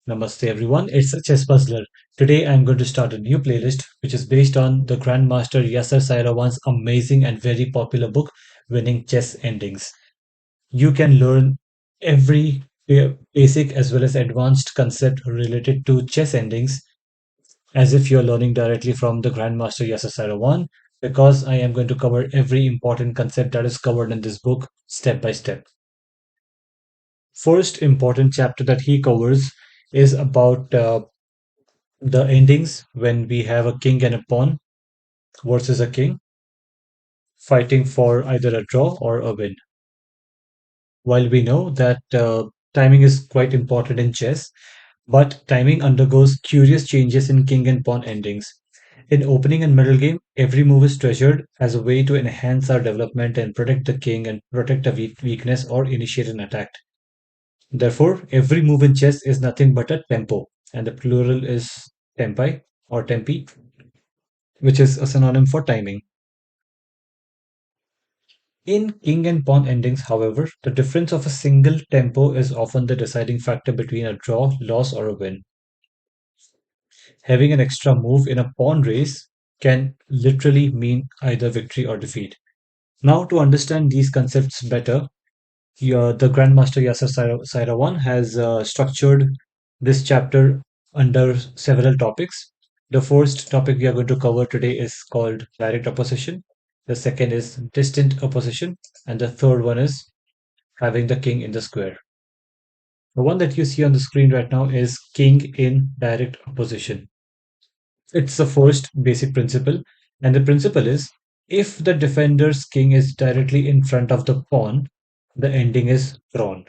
Namaste everyone, it's a chess puzzler. Today I'm going to start a new playlist which is based on the Grandmaster Yasser Seirawan's amazing and very popular book, Winning Chess Endings. You can learn every basic as well as advanced concept related to chess endings as if you're learning directly from the Grandmaster Yasser Seirawan because I am going to cover every important concept that is covered in this book step by step. First important chapter that he covers is about the endings when we have a king and a pawn versus a king fighting for either a draw or a win. While we know that timing is quite important in chess, but timing undergoes curious changes in king and pawn endings. In opening and middle game, every move is treasured as a way to enhance our development and protect the king and protect a weakness or initiate an attack. Therefore, every move in chess is nothing but a tempo, and the plural is tempi or tempi, which is a synonym for timing. In king and pawn endings, however, the difference of a single tempo is often the deciding factor between a draw, loss, or a win. Having an extra move in a pawn race can literally mean either victory or defeat. Now, to understand these concepts better, the Grandmaster Yasser Seirawan has structured this chapter under several topics. The first topic we are going to cover today is called direct opposition. The second is distant opposition. And the third one is having the king in the square. The one that you see on the screen right now is king in direct opposition. It's the first basic principle. And the principle is if the defender's king is directly in front of the pawn, the ending is drawn.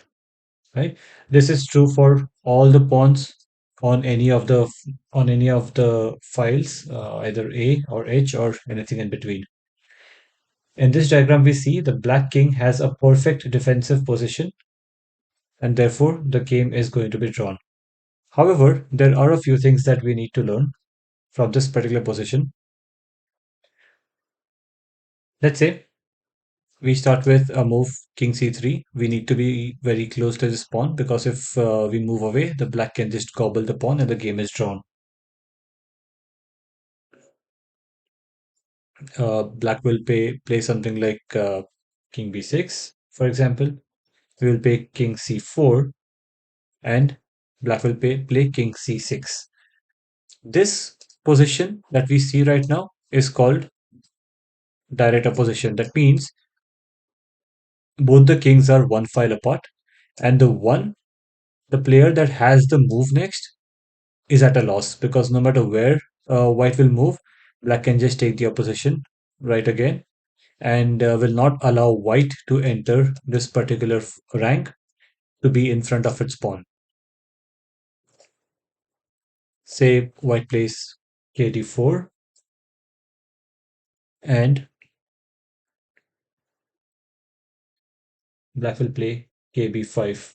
Right? This is true for all the pawns on any of the files, either A or H or anything in between. In this diagram, we see the black king has a perfect defensive position, and therefore the game is going to be drawn. However, there are a few things that we need to learn from this particular position. Let's say we start with a move king c3. We need to be very close to this pawn because if we move away, the black can just gobble the pawn and the game is drawn. Black will play something like king b6, for example. We will play king c4 and black will play king c6. This position that we see right now is called direct opposition. That means both the kings are one file apart, and the player that has the move next is at a loss because no matter where white will move, black can just take the opposition right again and will not allow white to enter this particular rank to be in front of its pawn. Say white plays kd4 and black will play kb5.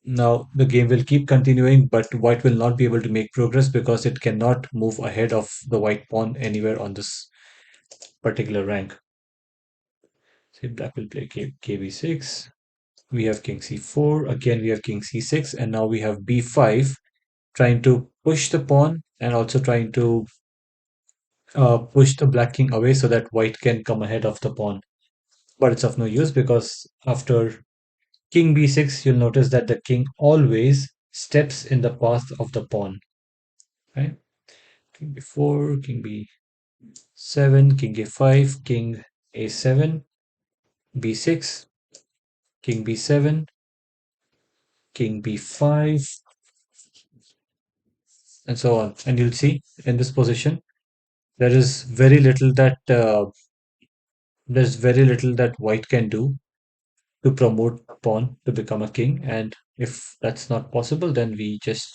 Now the game will keep continuing, but white will not be able to make progress because it cannot move ahead of the white pawn anywhere on this particular rank. Say black will play kb6. We have king c4. Again, we have king c6, and now we have b5, trying to push the pawn and also trying to push the black king away so that white can come ahead of the pawn. But it's of no use because after king b6, you'll notice that the king always steps in the path of the pawn. Right? King b4, king b7, king a5, king a7, b6, king b7, king b5, and so on. And you'll see in this position, there is very little that white can do to promote a pawn to become a king. And if that's not possible, then we just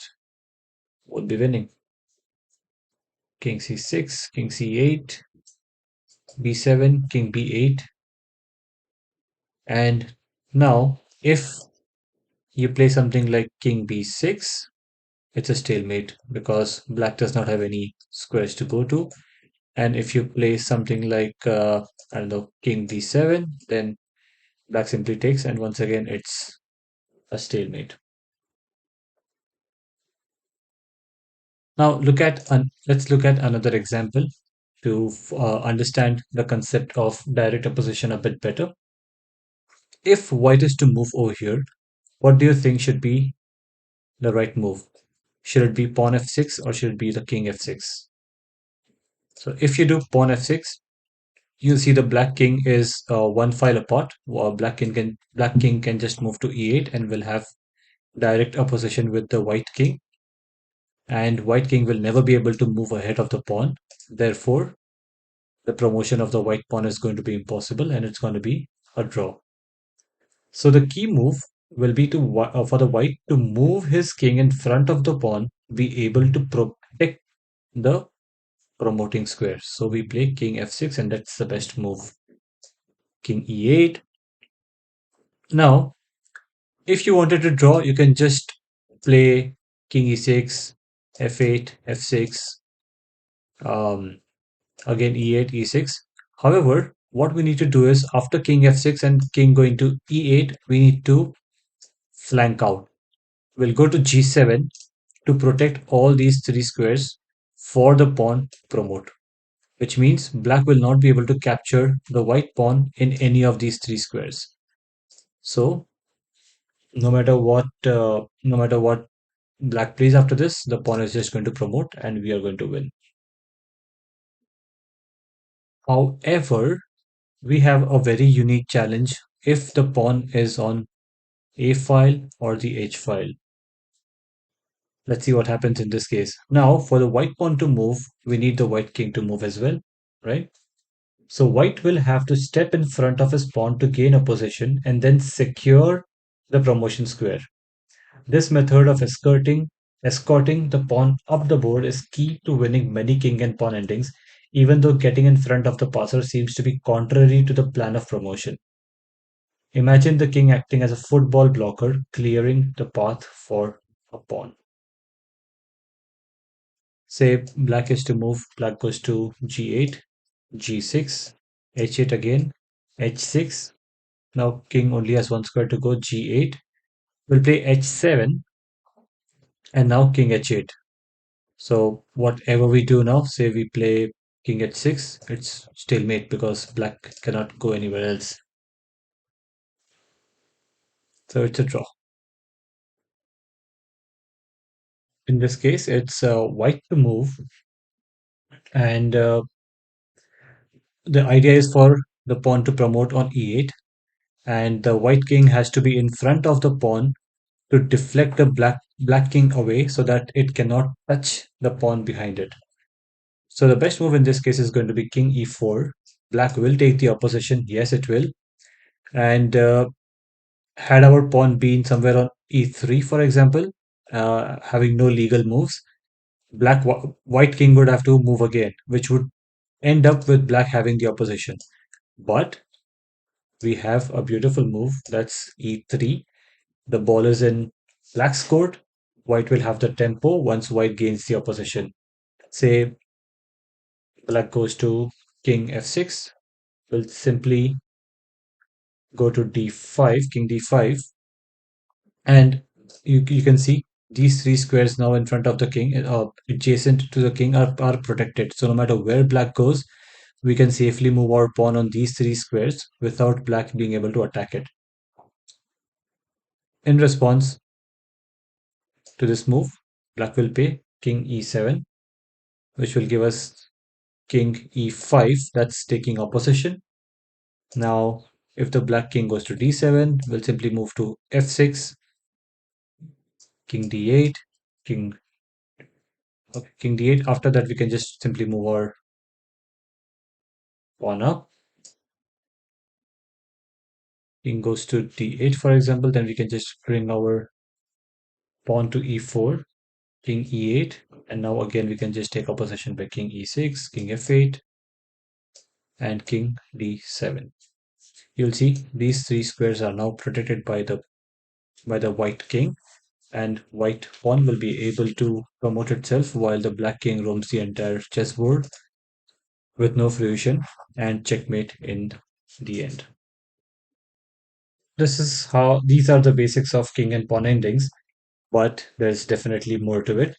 won't be winning. King c6, king c8, b7, king b8. And now, if you play something like king b6, it's a stalemate because black does not have any squares to go to. And if you play something like, I don't know, king d7, then black simply takes, and once again, it's a stalemate. Now let's look at another example to understand the concept of direct opposition a bit better. If white is to move over here, what do you think should be the right move? Should it be pawn f6 or should it be the king f6? So if you do pawn f6, you see the black king is one file apart. Black king can just move to e8 and will have direct opposition with the white king, and white king will never be able to move ahead of the pawn. Therefore, the promotion of the white pawn is going to be impossible and it's going to be a draw. So the key move will be for the white to move his king in front of the pawn, be able to protect the promoting square. So we play king f6 and that's the best move. King e8. Now, if you wanted to draw, you can just play king e6, f8, f6, um, again e8, e6. However, what we need to do is after king f6 and king going to e8, we need to flank out. We'll go to g7 to protect all these three squares for the pawn promote, which means black will not be able to capture the white pawn in any of these three squares. So no matter what black plays after this, the pawn is just going to promote and we are going to win. However, we have a very unique challenge if the pawn is on a file or the h file. Let's see what happens in this case. Now, for the white pawn to move, we need the white king to move as well, right? So white will have to step in front of his pawn to gain a position and then secure the promotion square. This method of escorting the pawn up the board is key to winning many king and pawn endings, even though getting in front of the passer seems to be contrary to the plan of promotion. Imagine the king acting as a football blocker, clearing the path for a pawn. Say black is to move, black goes to g8, g6, h8 again, h6. Now king only has one square to go, g8. We'll play h7 and now king h8. So whatever we do now, say we play king h6, it's stalemate because black cannot go anywhere else. So it's a draw. In this case, it's white to move, and the idea is for the pawn to promote on e8, and the white king has to be in front of the pawn to deflect the black king away so that it cannot touch the pawn behind it. So the best move in this case is going to be king e4. Black will take the opposition, yes it will, and had our pawn been somewhere on e3, for example, having no legal moves, white king would have to move again, which would end up with black having the opposition. But we have a beautiful move, that's e3. The ball is in black's court. White will have the tempo once white gains the opposition. Say black goes to king f6. We'll simply go to d5, king d5, and you can see these three squares now in front of the king, adjacent to the king, are protected. So no matter where black goes, we can safely move our pawn on these three squares without black being able to attack it. In response to this move, black will play king e7, which will give us king e5, that's taking opposition. Now, if the black king goes to d7, we'll simply move to f6, king d8, king okay, king d8. After that, we can just simply move our pawn up. King goes to d8, for example, then we can just bring our pawn to e4, king e8, and now again we can just take opposition by king e6, king f8, and king d7. You'll see these three squares are now protected by the white king, and white pawn will be able to promote itself while the black king roams the entire chessboard with no fruition and checkmate in the end. These are the basics of king and pawn endings, but there's definitely more to it.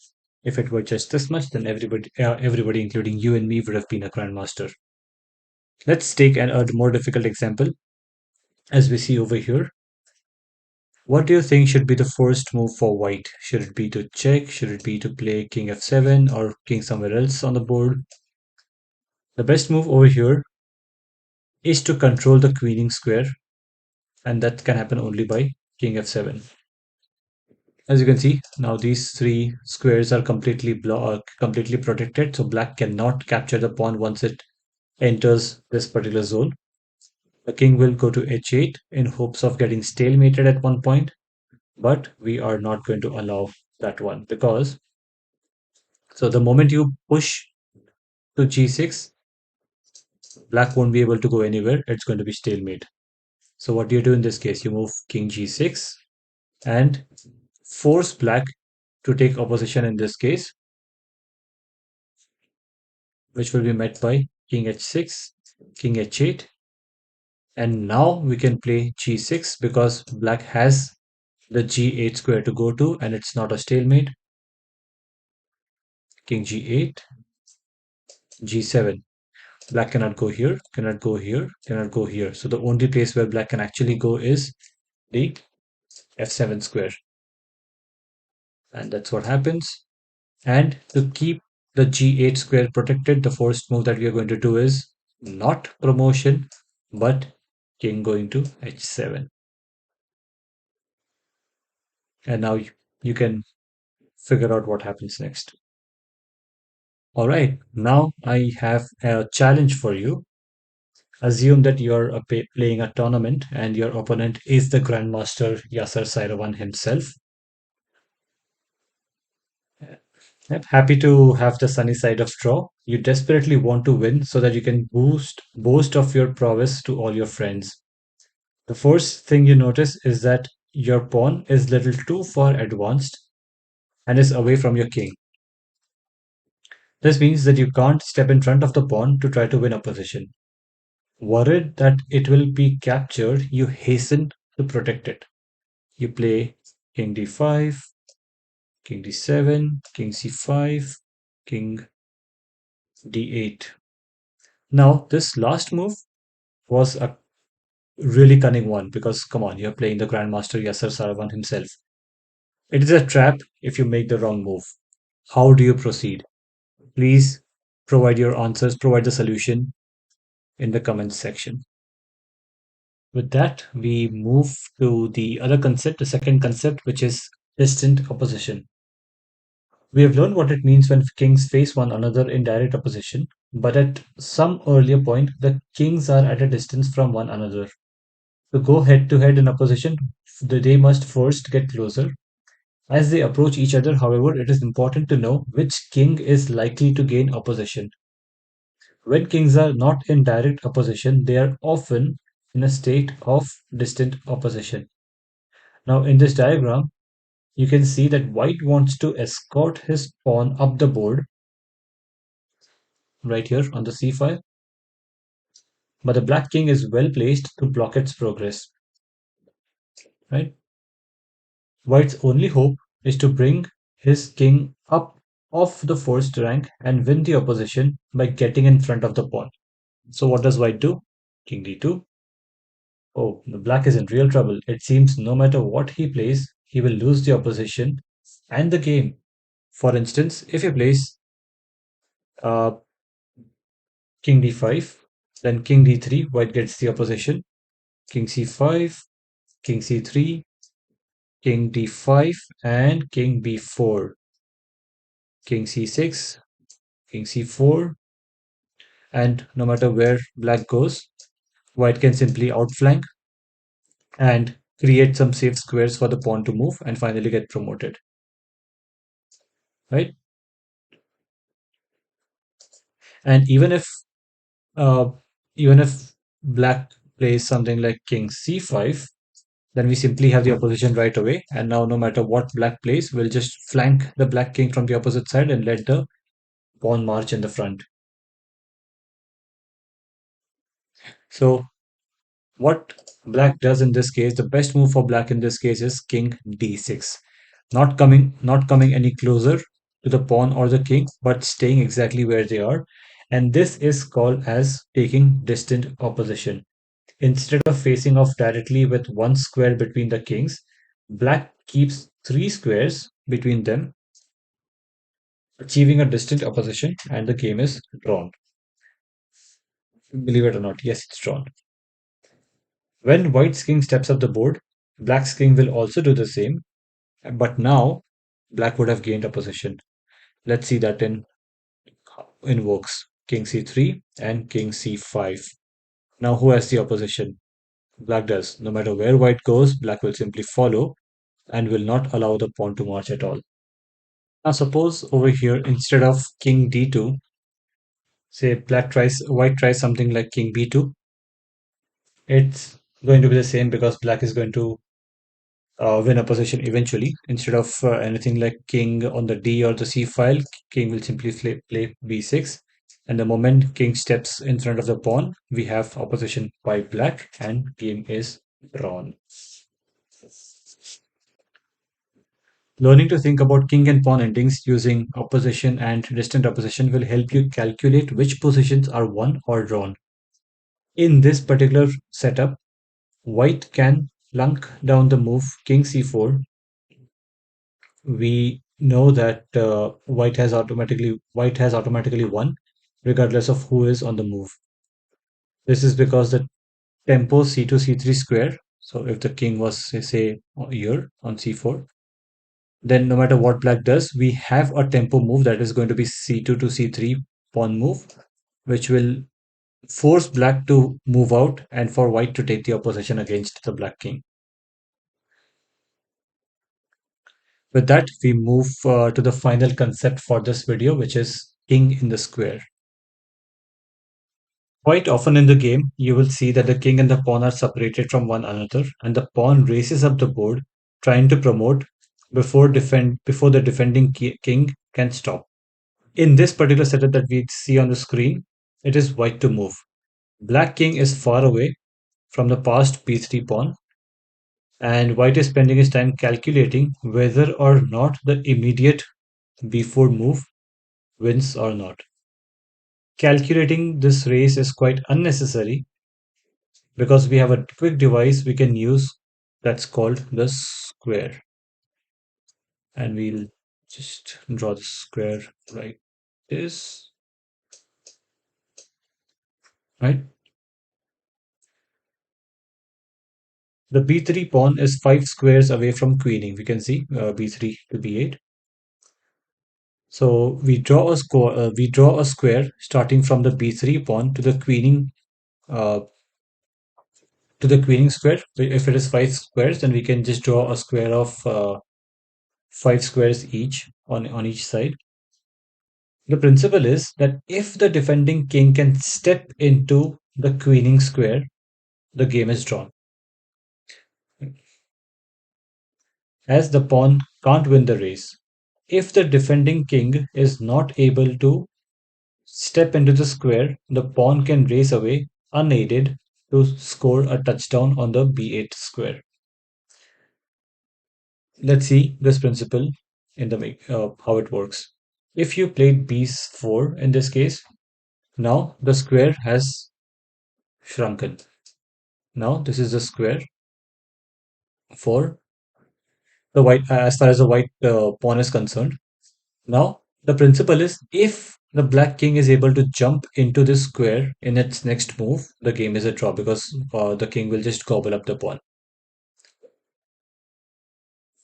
If it were just this much, then everybody, including you and me, would have been a grandmaster. Let's take a more difficult example, as we see over here. What do you think should be the first move for white? Should it be to check? Should it be to play king f7 or king somewhere else on the board? The best move over here is to control the queening square, and that can happen only by king f7. As you can see, now these three squares are completely protected, so black cannot capture the pawn once it enters this particular zone. The king will go to h8 in hopes of getting stalemated at one point, but we are not going to allow that one because so the moment you push to g6, black won't be able to go anywhere. It's going to be stalemate. So what do you do in this case? You move king g6 and force black to take opposition in this case, which will be met by king h6, king h8, and now we can play g6 because black has the g8 square to go to and it's not a stalemate. King g8, g7. Black cannot go here, cannot go here, cannot go here. So the only place where black can actually go is the f7 square. And that's what happens. And to keep the g8 square protected, the first move that we are going to do is not promotion, but king going to h7. And now you can figure out what happens next. All right, now I have a challenge for you. Assume that you're playing a tournament and your opponent is the Grandmaster Yasser Seirawan himself. Yep, happy to have the sunny side of draw. You desperately want to win so that you can boast of your prowess to all your friends. The first thing you notice is that your pawn is little too far advanced and is away from your king. This means that you can't step in front of the pawn to try to win a position. Worried that it will be captured, you hasten to protect it. You play king d5, king d7, king c5, king d8. Now, this last move was a really cunning one because, come on, you're playing the Grandmaster Yasser Seirawan himself. It is a trap if you make the wrong move. How do you proceed? Please provide your answers, provide the solution in the comments section. With that, we move to the other concept, the second concept, which is distant opposition. We have learned what it means when kings face one another in direct opposition, but at some earlier point, the kings are at a distance from one another. To go head to head in opposition, they must first get closer. As they approach each other, however, it is important to know which king is likely to gain opposition. When kings are not in direct opposition, they are often in a state of distant opposition. Now, in this diagram, you can see that white wants to escort his pawn up the board right here on the c5, but the black king is well placed to block its progress. Right? White's only hope is to bring his king up off the first rank and win the opposition by getting in front of the pawn. So what does white do? King d2. Oh, the black is in real trouble. It seems no matter what he plays, he will lose the opposition and the game. For instance, if he plays uh, king d5, then king d3, white gets the opposition. King c5, king c3, king d5, and king b4. King c6, king c4, and no matter where black goes, white can simply outflank and create some safe squares for the pawn to move and finally get promoted. Right? And uh, even if black plays something like king c5, then we simply have the opposition right away. And now no matter what black plays, we'll just flank the black king from the opposite side and let the pawn march in the front. So what black does in this case, the best move for black in this case is king d6. Not coming any closer to the pawn or the king, but staying exactly where they are. And this is called as taking distant opposition. Instead of facing off directly with one square between the kings, black keeps three squares between them, achieving a distant opposition, and the game is drawn. Believe it or not, yes, it's drawn. When white's king steps up the board, black's king will also do the same, but now black would have gained a position. Let's see that in works. King c3 and king c5. Now who has the opposition? Black does. No matter where white goes, black will simply follow and will not allow the pawn to march at all. Now suppose over here instead of king d2, say white tries something like king b2. It's going to be the same because black is going to win a position eventually. Instead of anything like king on the d or the c file, king will simply play b6. And the moment king steps in front of the pawn, we have opposition by black and game is drawn. Learning to think about king and pawn endings using opposition and distant opposition will help you calculate which positions are won or drawn. In this particular setup, white can plunk down the move king c4. We know that white has automatically won regardless of who is on the move. This is because the tempo c2 c3 square. So if the king was say here on c4, then no matter what black does, we have a tempo move that is going to be c2 to c3 pawn move, which will force black to move out and for white to take the opposition against the black king. With that, we move to the final concept for this video, which is king in the square. Quite often in the game, you will see that the king and the pawn are separated from one another, and the pawn races up the board, trying to promote before the defending king can stop. In this particular setup that we see on the screen, it is white to move. Black king is far away from the past b3 pawn, and white is spending his time calculating whether or not the immediate b4 move wins or not. Calculating this race is quite unnecessary because we have a quick device we can use that's called the square. And we'll just draw the square like this, right? The b3 pawn is 5 squares away from queening. We can see b3 to b8. So we draw a square starting from the b3 pawn uh, to the queening square. If it is 5 squares, then we can just draw a square of 5 squares each on each side. The principle is that if the defending king can step into the queening square, the game is drawn. As the pawn can't win the race. If the defending king is not able to step into the square, the pawn can race away unaided to score a touchdown on the b8 square. Let's see this principle in the how it works. If you played b4 in this case, now the square has shrunken. Now this is the square for the white as far as the white pawn is concerned. Now the principle is if the black king is able to jump into this square in its next move, the game is a draw because the king will just gobble up the pawn.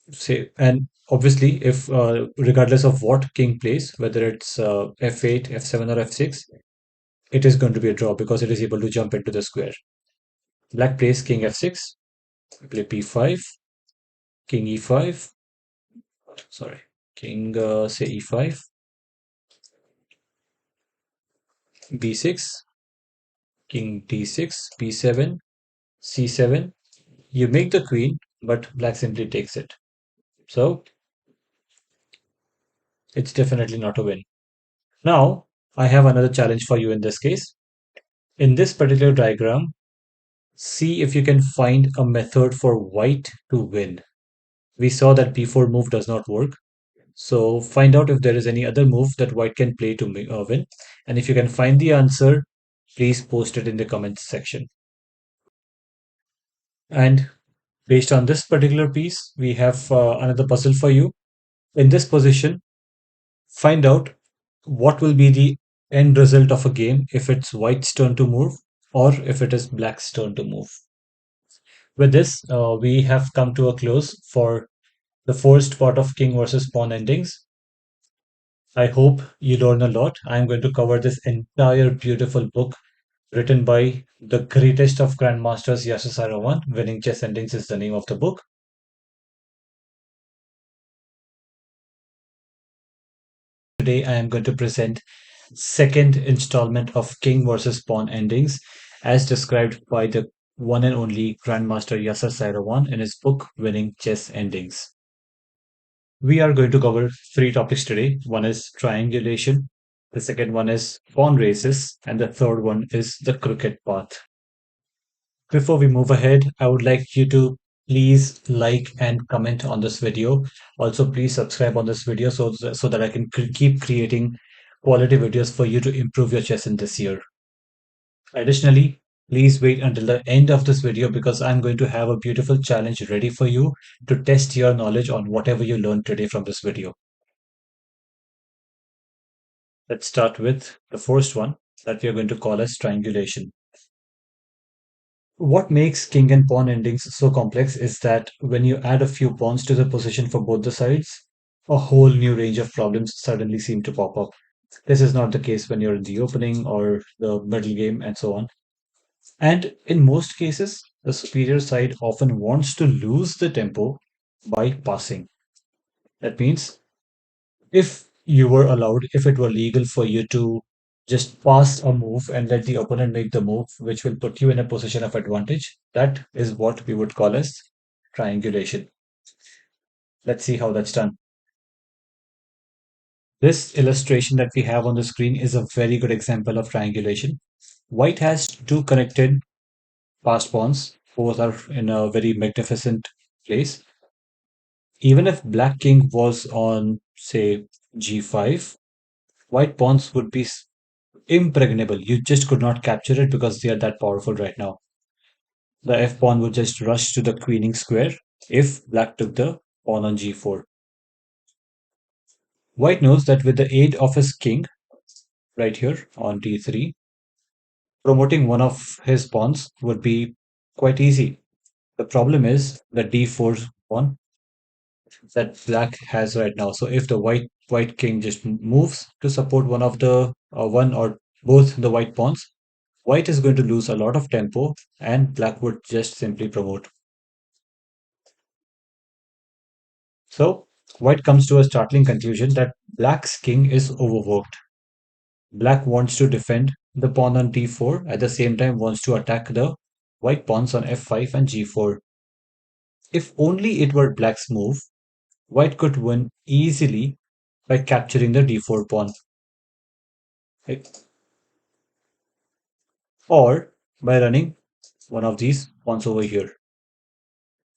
Say, and obviously if regardless of what king plays, whether it's f8, f7 or f6, it is going to be a draw because it is able to jump into the square. Black plays king f6, play p5, king e5, sorry, king say e5, b6, king d6, b7, c7. You make the queen, but black simply takes it. So it's definitely not a win. Now I have another challenge for you in this case. In this particular diagram, see if you can find a method for white to win. We saw that b4 move does not work. So find out if there is any other move that white can play to win. And if you can find the answer, please post it in the comments section. And based on this particular piece, we have another puzzle for you. In this position, find out what will be the end result of a game if it's white's turn to move or if it is black's turn to move. With this, we have come to a close for the first part of king versus pawn endings. I hope you learn a lot. I'm going to cover this entire beautiful book written by the greatest of grandmasters, Yasser Seirawan. Winning Chess Endings is the name of the book. Today, I am going to present second installment of King versus Pawn Endings, as described by the one and only Grandmaster Yasser Seirawan in his book Winning Chess Endings. We are going to cover three topics today. One is triangulation, the second one is pawn races, and the third one is the crooked path. Before we move ahead, I would like you to please like and comment on this video. Also, please subscribe on this video so that I can keep creating quality videos for you to improve your chess in this year. Additionally, please wait until the end of this video because I'm going to have a beautiful challenge ready for you to test your knowledge on whatever you learned today from this video. Let's start with the first one that we are going to call as triangulation. What makes king and pawn endings so complex is that when you add a few pawns to the position for both the sides, a whole new range of problems suddenly seem to pop up. This is not the case when you're in the opening or the middle game and so on. And in most cases, the superior side often wants to lose the tempo by passing. That means if you were allowed, if it were legal for you to just pass a move and let the opponent make the move, which will put you in a position of advantage, that is what we would call as triangulation. Let's see how that's done. This illustration that we have on the screen is a very good example of triangulation. White has two connected passed pawns. Both are in a very magnificent place. Even if black king was on, say, g5, white pawns would be impregnable. You just could not capture it because they are that powerful right now. The f pawn would just rush to the queening square if black took the pawn on g4. White knows that with the aid of his king right here on d3, promoting one of his pawns would be quite easy. The problem is the d4 pawn that black has right now. So if the white king just moves to support one of the one or both the white pawns, white is going to lose a lot of tempo and black would just simply promote. So white comes to a startling conclusion that black's king is overworked. Black wants to defend the pawn on d4, at the same time wants to attack the white pawns on f5 and g4. If only it were black's move, white could win easily by capturing the d4 pawn, right? Or by running one of these pawns over here.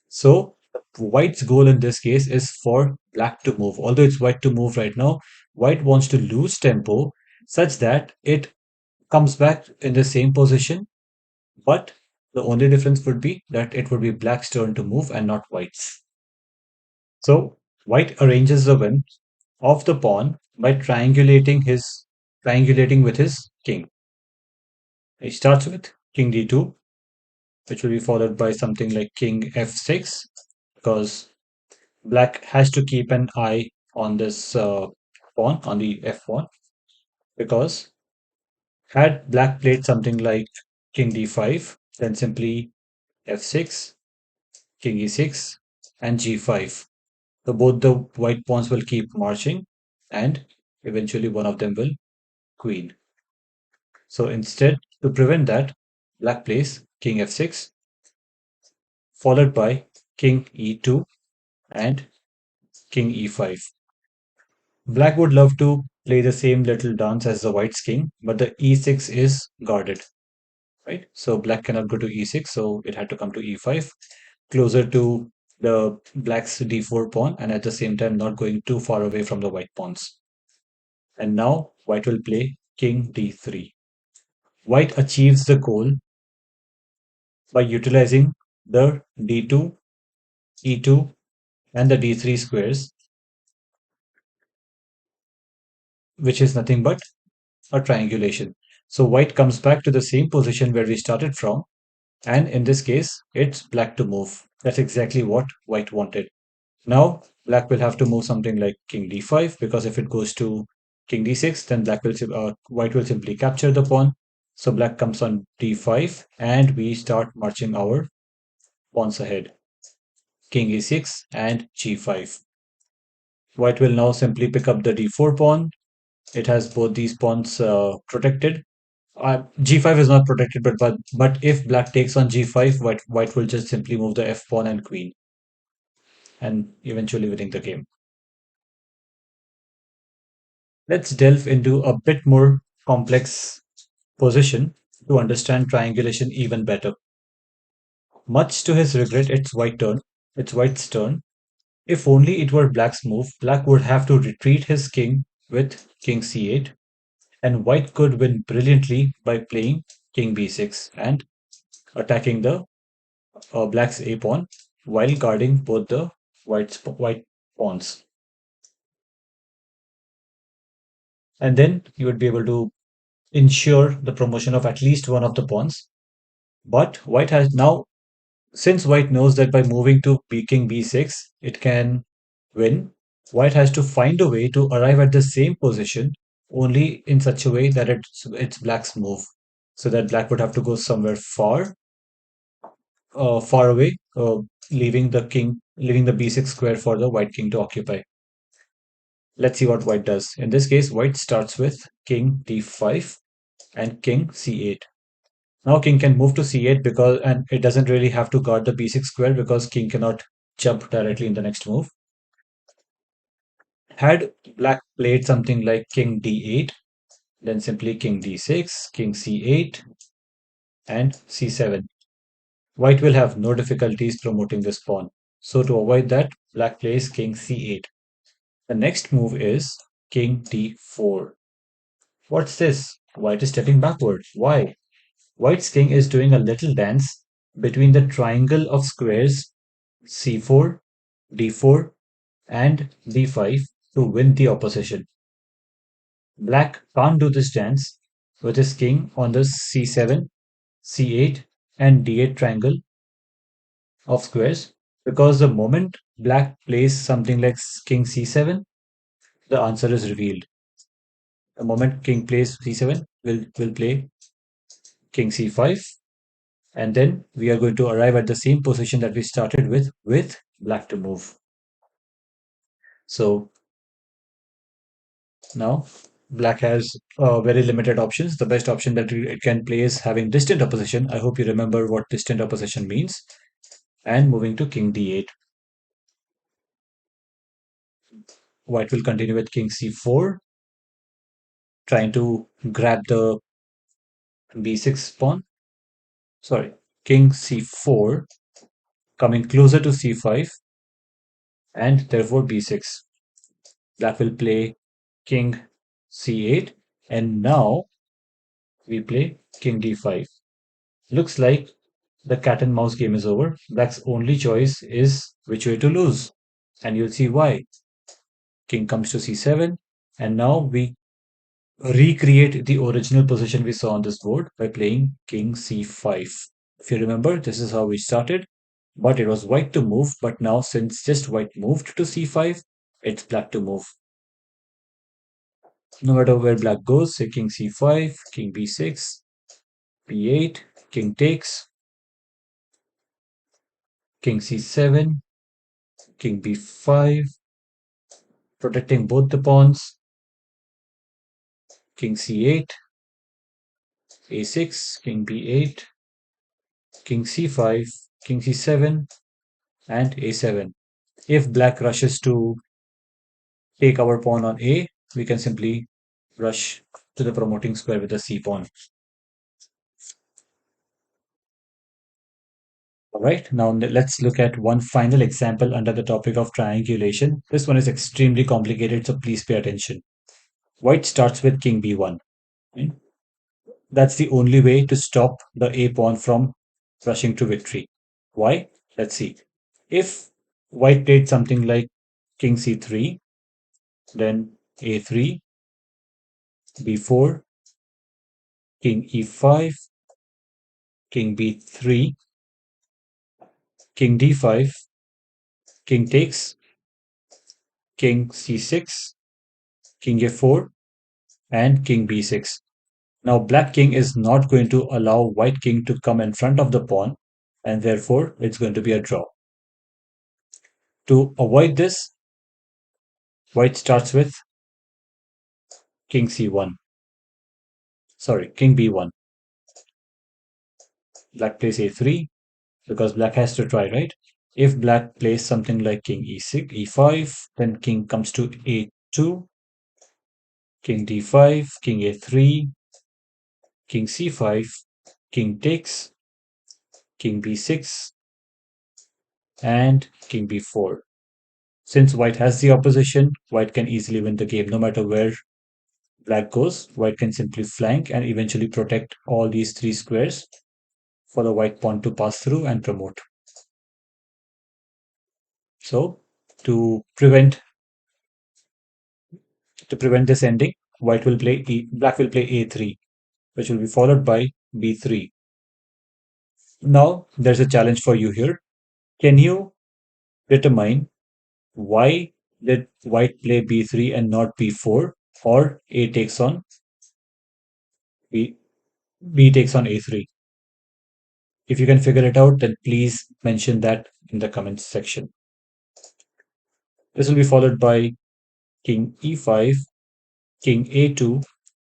So white's goal in this case is for black to move. Although it's white to move right now, white wants to lose tempo such that it comes back in the same position, but the only difference would be that it would be black's turn to move and not white's. So white arranges the win of the pawn by triangulating with his king. He starts with king d2, which will be followed by something like king f6, because black has to keep an eye on this pawn, on the f pawn, because had black played something like king d5, then simply f6, king e6, and g5. So both the white pawns will keep marching, and eventually one of them will queen. So instead, to prevent that, black plays king f6, followed by king e2 and king e5. Black would love to play the same little dance as the white's king, but the e6 is guarded, right? So black cannot go to e6, so it had to come to e5, closer to the black's d4 pawn and at the same time not going too far away from the white pawns. And now white will play king d3. White achieves the goal by utilizing the d2, e2, and the d3 squares, which is nothing but a triangulation. So white comes back to the same position where we started from, and in this case, it's black to move. That's exactly what white wanted. Now, black will have to move something like king d5 because if it goes to king d6, then white will simply capture the pawn. So black comes on d5, and we start marching our pawns ahead. King e6 and g5. White will now simply pick up the d4 pawn. It has both these pawns protected. G5 is not protected, but if black takes on g5, white will just simply move the f pawn and queen, and eventually winning the game. Let's delve into a bit more complex position to understand triangulation even better. Much to his regret, it's white's turn. If only it were black's move, black would have to retreat his king with king c8, and white could win brilliantly by playing king b6 and attacking the black's a pawn while guarding both the white pawns. And then you would be able to ensure the promotion of at least one of the pawns. But white has now, since white knows that by moving to king b6, it can win, white has to find a way to arrive at the same position only in such a way that it's black's move. So that black would have to go somewhere far away, leaving the b6 square for the white king to occupy. Let's see what white does. In this case, white starts with king d5 and king c8. Now king can move to c8 and it doesn't really have to guard the b6 square because king cannot jump directly in the next move. Had black played something like king d8, then simply king d6, king c8, and c7. White will have no difficulties promoting this pawn. So to avoid that, black plays king c8. The next move is king d4. What's this? White is stepping backward. Why? White's king is doing a little dance between the triangle of squares c4, d4, and d5 to win the opposition. Black can't do this dance with his king on the c7, c8, and d8 triangle of squares because the moment black plays something like king c7, the answer is revealed. The moment king plays c7, will play king c5, and then we are going to arrive at the same position that we started with black to move. So now black has very limited options. The best option that it can play is having distant opposition. I hope you remember what distant opposition means. And moving to king d8. White will continue with king c4, trying to grab the b6 pawn. Sorry, king c4, coming closer to c5, and therefore b6. Black will play king c8, and now we play king d5. Looks like the cat and mouse game is over. Black's only choice is which way to lose. And you'll see why. King comes to c7, and now we recreate the original position we saw on this board by playing king c5. If you remember, this is how we started, but it was white to move. But now, since just white moved to c5, it's black to move. No matter where black goes, say king c5, king b6, b8, king takes, king c7, king b5, protecting both the pawns, king c8, a6, king b8, king c5, king c7, and a7. If black rushes to take our pawn on a, we can simply rush to the promoting square with the c pawn. All right, now let's look at one final example under the topic of triangulation. This one is extremely complicated, so please pay attention. White starts with king b1. Right? That's the only way to stop the a pawn from rushing to victory. Why? Let's see. If white played something like king c3, then a3, b4, king e5, king b3, king d5, king takes, king c6, king a4, and king b6. Now, black king is not going to allow white king to come in front of the pawn, and therefore it's going to be a draw. To avoid this, white starts with king c1. Sorry, king b1. Black plays a3 because black has to try, right? If black plays something like king e6, e5, then king comes to a2, king d5, king a3, king c5, king takes, king b6, and king b4. Since white has the opposition, white can easily win the game no matter where black goes. White can simply flank and eventually protect all these three squares for the white pawn to pass through and promote. So to prevent this ending, black will play a3, which will be followed by b3. Now there's a challenge for you here. Can you determine why did white play b3 and not b4, or a takes on b b takes on a3? If you can figure it out, then please mention that in the comments section. This will be followed by king e5, king a2,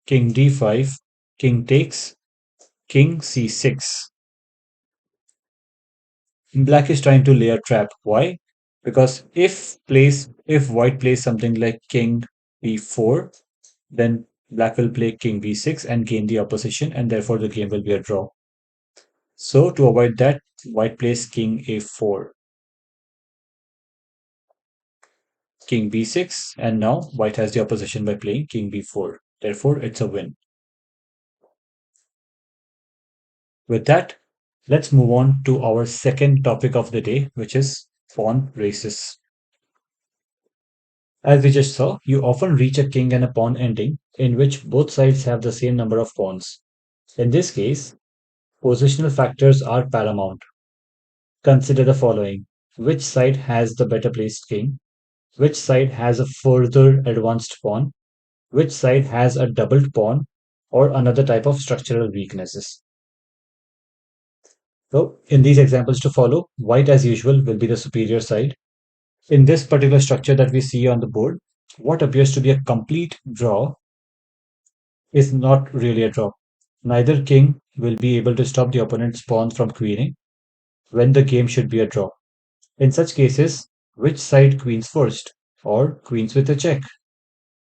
king d5, king takes, king c6. Black is trying to lay a trap. Why? Because if white plays something like king b4, then black will play king b6 and gain the opposition, and therefore the game will be a draw. So to avoid that, white plays king a4, king b6, and now white has the opposition by playing king b4. Therefore, it's a win. With that, let's move on to our second topic of the day, which is pawn races. As we just saw, you often reach a king and a pawn ending in which both sides have the same number of pawns. In this case, positional factors are paramount. Consider the following: which side has the better placed king? Which side has a further advanced pawn? Which side has a doubled pawn or another type of structural weaknesses? So, in these examples to follow, white as usual will be the superior side. In this particular structure that we see on the board, what appears to be a complete draw is not really a draw. Neither king will be able to stop the opponent's pawn from queening when the game should be a draw. In such cases, which side queens first or queens with a check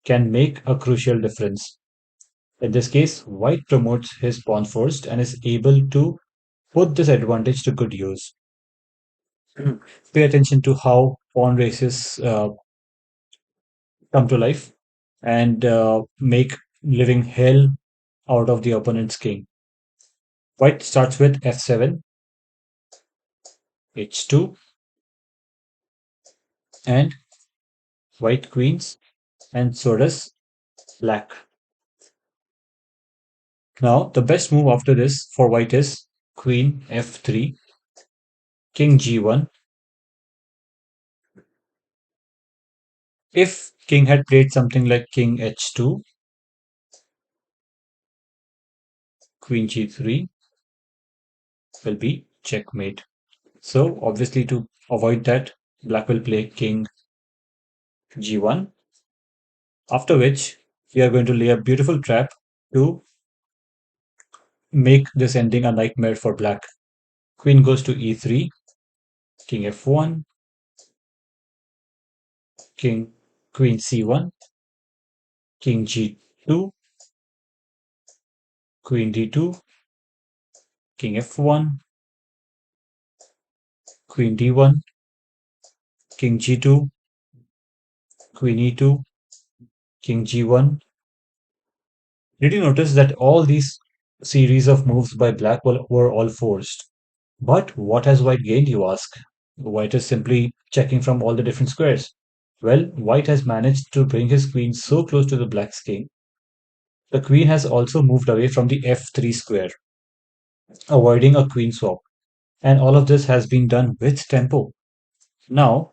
can make a crucial difference. In this case, white promotes his pawn first and is able to put this advantage to good use. Pay attention to how pawn races come to life and make living hell out of the opponent's king. White starts with f7, h2, and white queens, and so does black. Now, the best move after this for white is queen f3, king g1. If king had played something like king h2, queen g3 will be checkmate. So, obviously, to avoid that, black will play king g1, after which we are going to lay a beautiful trap to make this ending a nightmare for black. Queen goes to e3, king f1, king queen c1, king g2, queen d2, king f1, queen d1, king g2, queen e2, king g1. Did you notice that all these series of moves by black were all forced? But what has white gained, you ask? White is simply checking from all the different squares. Well, white has managed to bring his queen so close to the black's king. The queen has also moved away from the f3 square, avoiding a queen swap. And all of this has been done with tempo. Now,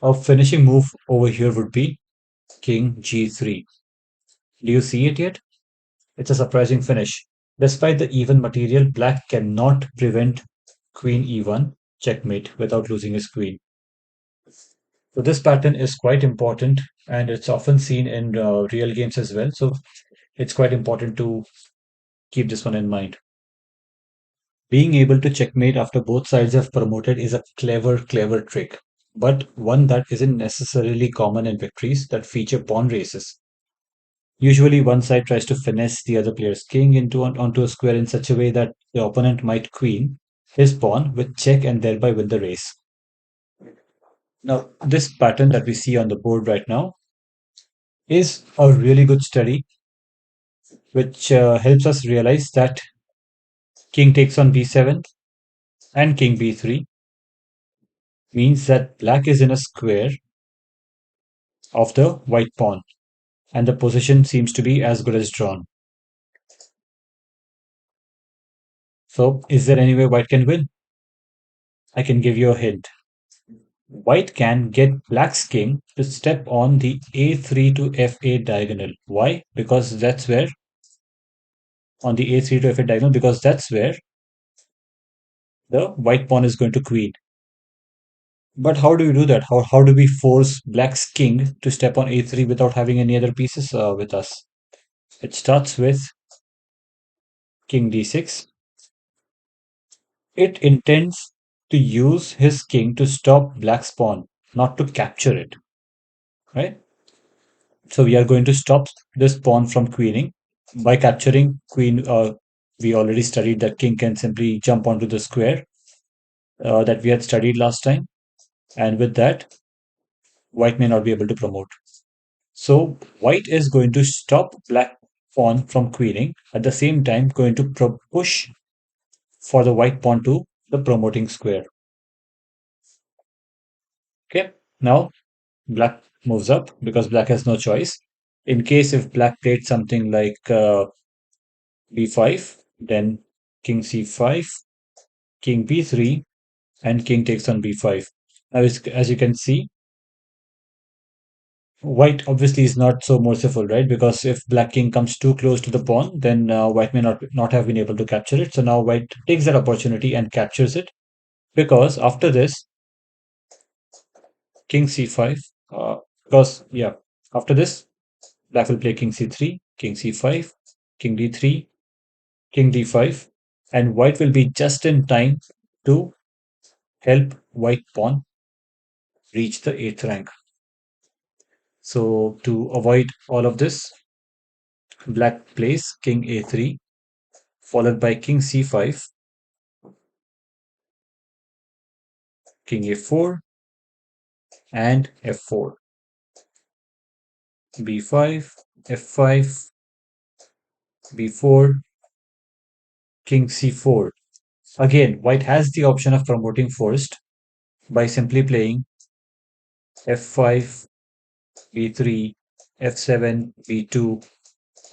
a finishing move over here would be king g3. Do you see it yet? It's a surprising finish. Despite the even material, black cannot prevent queen e1 checkmate without losing his queen. So this pattern is quite important and it's often seen in real games as well. So it's quite important to keep this one in mind. Being able to checkmate after both sides have promoted is a clever, clever trick, but one that isn't necessarily common in victories that feature pawn races. Usually, one side tries to finesse the other player's king onto a square in such a way that the opponent might queen his pawn with check and thereby win the race. Now, this pattern that we see on the board right now is a really good study, which helps us realize that king takes on b7 and king b3 means that black is in a square of the white pawn, and the position seems to be as good as drawn. So, is there any way white can win? I can give you a hint. White can get black's king to step on the a3 to f8 diagonal. Why? Because that's where, on the a3 to f8 diagonal, because that's where the white pawn is going to queen. But how do we do that? How do we force black's king to step on a3 without having any other pieces with us? It starts with king d6. It intends to use his king to stop black's pawn, not to capture it, right? So we are going to stop this pawn from queening by capturing queen. We already studied that king can simply jump onto the square that we had studied last time, and with that, white may not be able to promote. So white is going to stop black pawn from queening, at the same time going to push for the white pawn to the promoting square. Okay, now black moves up because black has no choice. In case if black played something like b5, then king c5, king b3, and king takes on b5. Now, as you can see, white obviously is not so merciful, right? Because if black king comes too close to the pawn, then white may not have been able to capture it. So now white takes that opportunity and captures it. Because after this, king c5, because yeah, after this, black will play king c3, king c5, king d3, king d5, and white will be just in time to help white pawn reach the 8th rank. So to avoid all of this, black plays king a3, followed by king c5, king a4, and f4, b5, f5, b4, king c4. Again, white has the option of promoting first by simply playing f5, b3, f7, b2,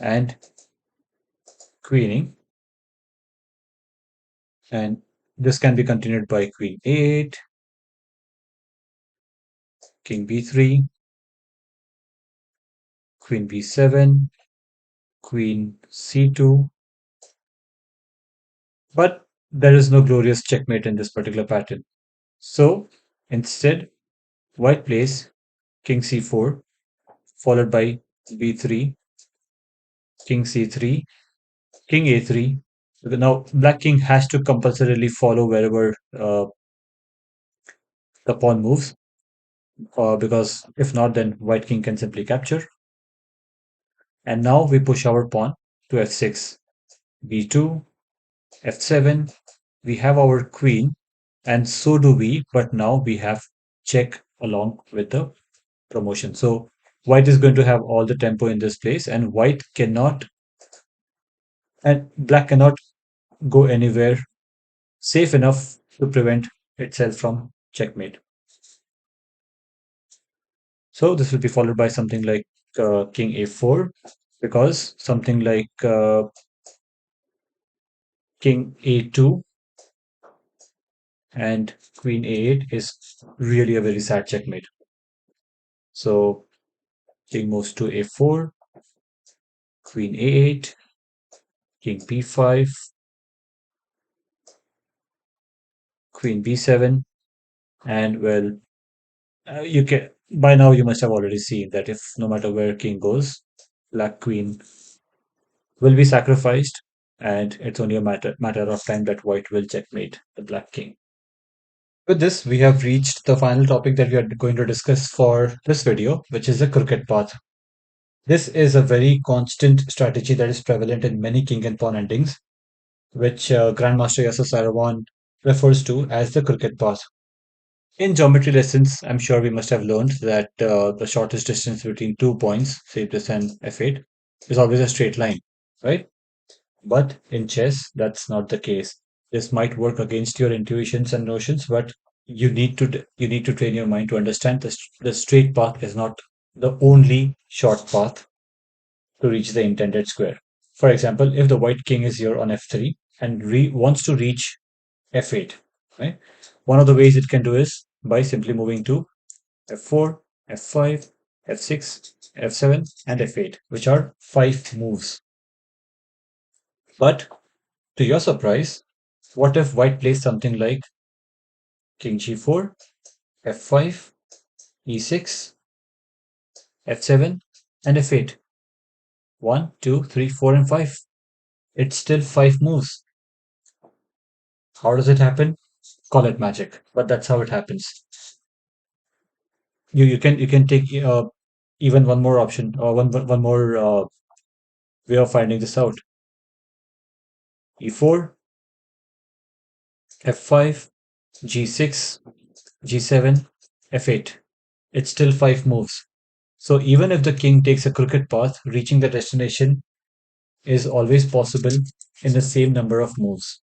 and queening. And this can be continued by queen 8, king b3, queen b7, queen c2. But there is no glorious checkmate in this particular pattern. So instead, white plays king c4, followed by b3, king c3, king a3. Now, black king has to compulsorily follow wherever the pawn moves, because if not, then white king can simply capture. And now we push our pawn to f6, b2, f7. We have our queen and so do we, but now we have check along with the promotion. So white is going to have all the tempo in this place, and white cannot, and black cannot go anywhere safe enough to prevent itself from checkmate. So this will be followed by something like king a4, because something like king a2 and queen a8 is really a very sad checkmate. So king moves to a4, queen a8, king b5, queen b7, and well, you can by now you must have already seen that if no matter where king goes, black queen will be sacrificed, and it's only a matter of time that white will checkmate the black king. With this, we have reached the final topic that we are going to discuss for this video, which is the crooked path. This is a very constant strategy that is prevalent in many king and pawn endings, which Grandmaster Yasser Seirawan refers to as the crooked path. In geometry lessons, I'm sure we must have learned that the shortest distance between 2 points, say this and f8, is always a straight line, right? But in chess, that's not the case. This might work against your intuitions and notions, but you need to train your mind to understand the straight path is not the only short path to reach the intended square. For example, if the white king is here on f3 and wants to reach f8, right? One of the ways it can do is by simply moving to f4, f5, f6, f7, and f8, which are 5 moves. But to your surprise, what if white plays something like king g4, f5, e6, f7, and f8? 1, 2, 3, 4, and 5. It's still 5 moves. How does it happen? Call it magic, but that's how it happens. You can take even one more option or one more way of finding this out. E4, f5, g6, g7, f8. It's still 5 moves. So even if the king takes a crooked path, reaching the destination is always possible in the same number of moves.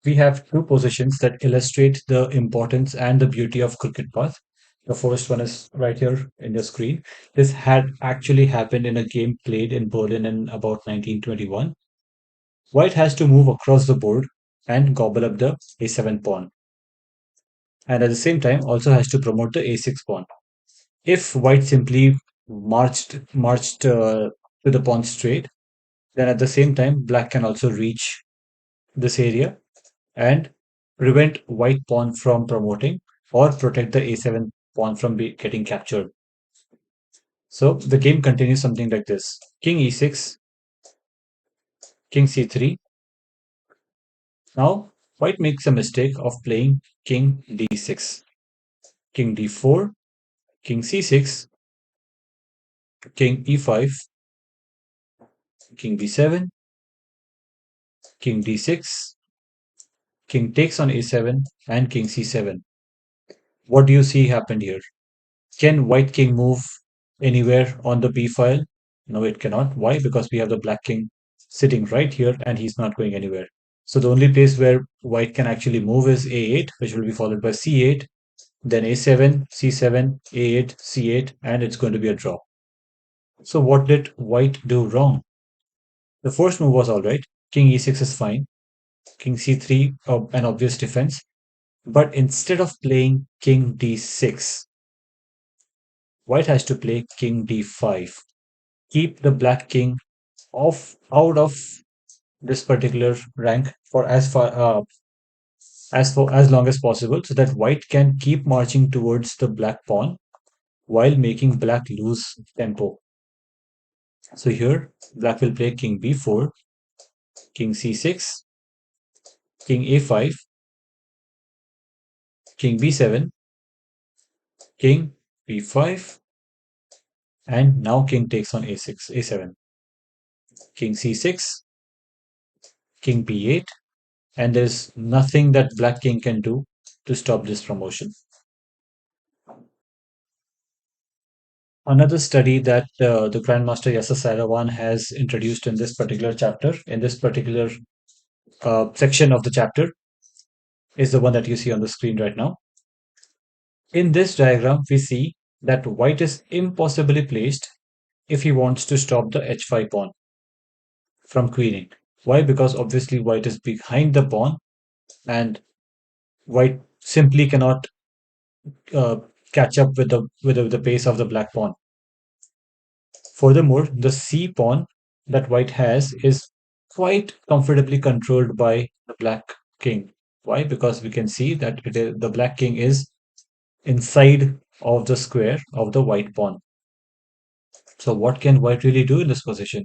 We have two positions that illustrate the importance and the beauty of crooked path. The first one is right here in your screen. This had actually happened in a game played in Berlin in about 1921. White has to move across the board and gobble up the a7 pawn, and at the same time also has to promote the a6 pawn. If white simply marched to the pawn straight, then at the same time black can also reach this area and prevent white pawn from promoting or protect the a7 pawn from getting captured. So the game continues something like this: king e6, king c3. Now white makes a mistake of playing king d6, king d4, king c6, king e5, king b7, king d6, king takes on a7, and king c7. What do you see happened here? Can white king move anywhere on the b file? No, it cannot. Why? Because we have the black king sitting right here and he's not going anywhere. So the only place where white can actually move is a8, which will be followed by c8, then a7, c7, a8, c8, and it's going to be a draw. So what did white do wrong? The first move was all right. King e6 is fine. King c3, an obvious defense. But instead of playing king d6, white has to play king d5. Keep the black king out of this particular rank for as long as possible, so that white can keep marching towards the black pawn while making black lose tempo. So here black will play king b4, king c6, king a5, king b7, king b5, and now king takes on a6, a7, king c6, king b8, and there's nothing that Black King can do to stop this promotion. Another study that the Grandmaster Yasser Seirawan has introduced in this particular chapter, in this particular section of the chapter, is the one that you see on the screen right now. In this diagram, we see that white is impossibly placed if he wants to stop the h5 pawn from queening. Why? Because obviously white is behind the pawn and white simply cannot uh, catch up with the pace of the black pawn. Furthermore, the c pawn that white has is quite comfortably controlled by the black king. Why? Because we can see that the black king is inside of the square of the white pawn. So what can white really do in this position?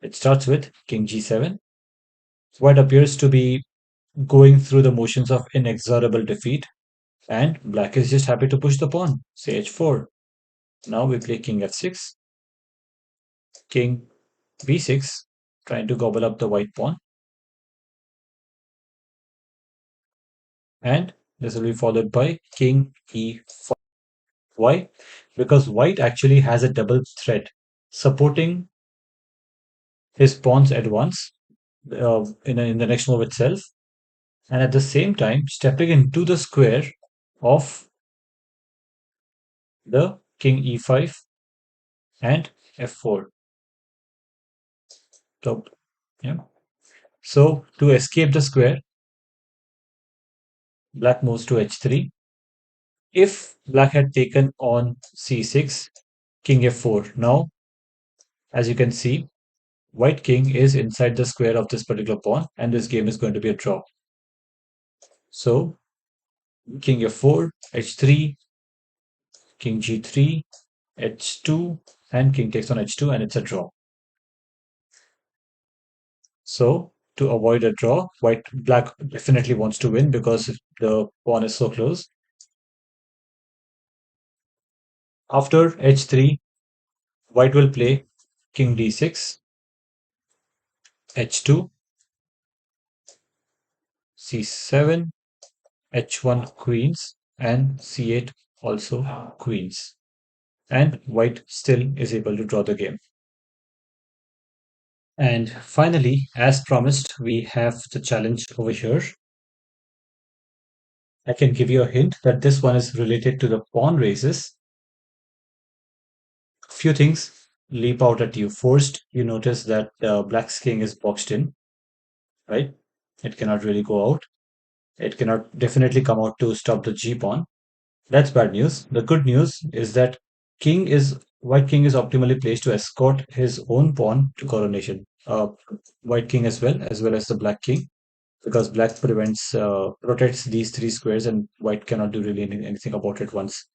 It starts with king g7. White appears to be going through the motions of inexorable defeat, and black is just happy to push the pawn, say h4. Now we play king f6, king b6, trying to gobble up the white pawn, and this will be followed by king e5. Why? Because white actually has a double threat supporting his pawns at once in the next move itself, and at the same time stepping into the square of the king e5 and f4. So, yeah. So to escape the square, black moves to h3. If black had taken on c6, king f4. Now, as you can see, white king is inside the square of this particular pawn, and this game is going to be a draw. So king f4, h3, king g3, h2, and king takes on h2, and it's a draw. So to avoid a draw, black definitely wants to win because the pawn is so close. After h3, white will play king d6, h2, c7, h1 queens, and c8 also queens. And white still is able to draw the game. And finally, as promised, we have the challenge over here. I can give you a hint that this one is related to the pawn races. Few things leap out at you. First, you notice that black's king is boxed in, right? It cannot really go out. It cannot definitely come out to stop the g pawn. That's bad news. The good news is that white king is optimally placed to escort his own pawn to coronation. White king as well as the black king, because black rotates these three squares, and white cannot do really anything about it once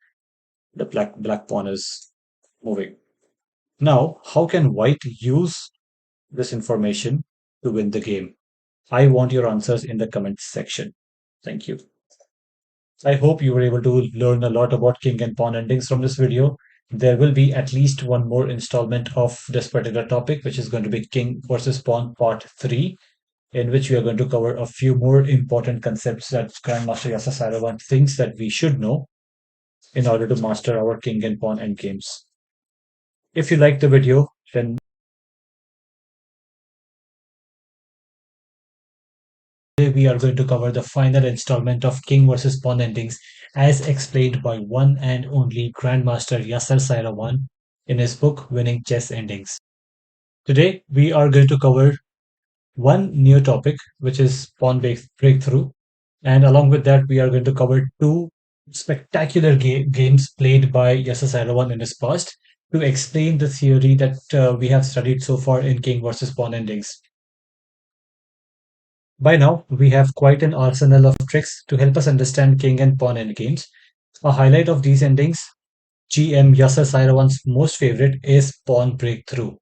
the black pawn is moving. Now, how can white use this information to win the game? I want your answers in the comments section. Thank you. I hope you were able to learn a lot about king and pawn endings from this video. There will be at least one more installment of this particular topic, which is going to be king versus pawn part 3, in which we are going to cover a few more important concepts that Grandmaster Yasser Seirawan thinks that we should know in order to master our king and pawn endgames. If you like the video, then today we are going to cover the final installment of king versus pawn endings as explained by one and only Grandmaster Yasser Seirawan in his book Winning Chess Endings. Today we are going to cover one new topic, which is pawn breakthrough. And along with that, we are going to cover two spectacular games played by Yasser Seirawan in his past to explain the theory that we have studied so far in king versus pawn endings. By now, we have quite an arsenal of tricks to help us understand king and pawn endgames. A highlight of these endings, GM Yasser Seirawan's most favorite, is pawn breakthrough.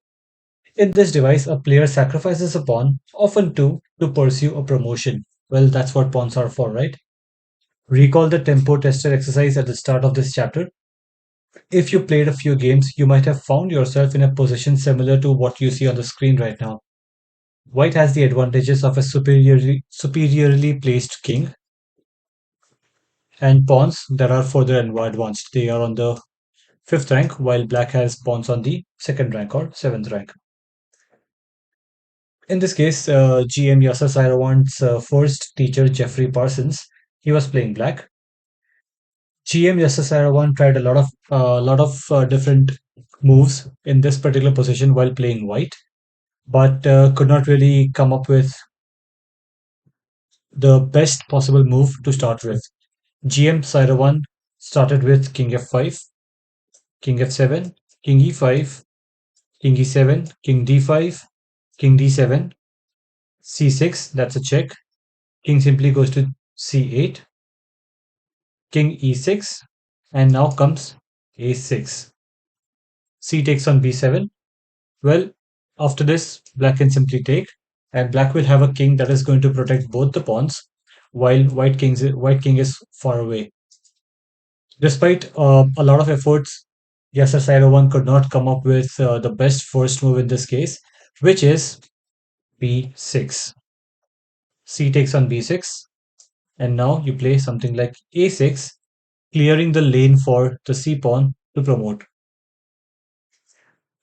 In this device, a player sacrifices a pawn, often two, to pursue a promotion. Well, that's what pawns are for, right? Recall the tempo tester exercise at the start of this chapter. If you played a few games, you might have found yourself in a position similar to what you see on the screen right now. White has the advantages of a superiorly placed king and pawns that are further advanced. They are on the fifth rank, while black has pawns on the second rank or seventh rank. In this case, GM Yasser Seirawan's first teacher, Jeffrey Parsons, he was playing black. GM Yasser Seirawan tried a lot of different moves in this particular position while playing white, but could not really come up with the best possible move to start with. GM Seirawan started with King F5, King F7, King E5, King E7, King D5, King D7, C6, that's a check. King simply goes to C8, King E6, and now comes A6. C takes on B7. Well, after this, black can simply take, and black will have a king that is going to protect both the pawns, while white king is far away. Despite a lot of efforts, Yasser Seirawan could not come up with the best first move in this case, which is B6. C takes on B6, and now you play something like A6, clearing the lane for the C pawn to promote.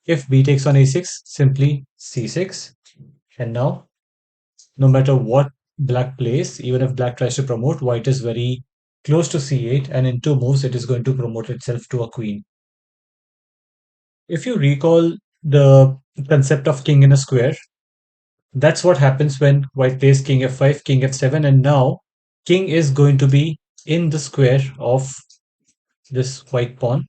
If B takes on A6, simply C6, and now no matter what black plays, even if black tries to promote, white is very close to C8, and in two moves it is going to promote itself to a queen. If you recall the concept of king in a square, that's what happens when white plays king f5, king f7, and now king is going to be in the square of this white pawn.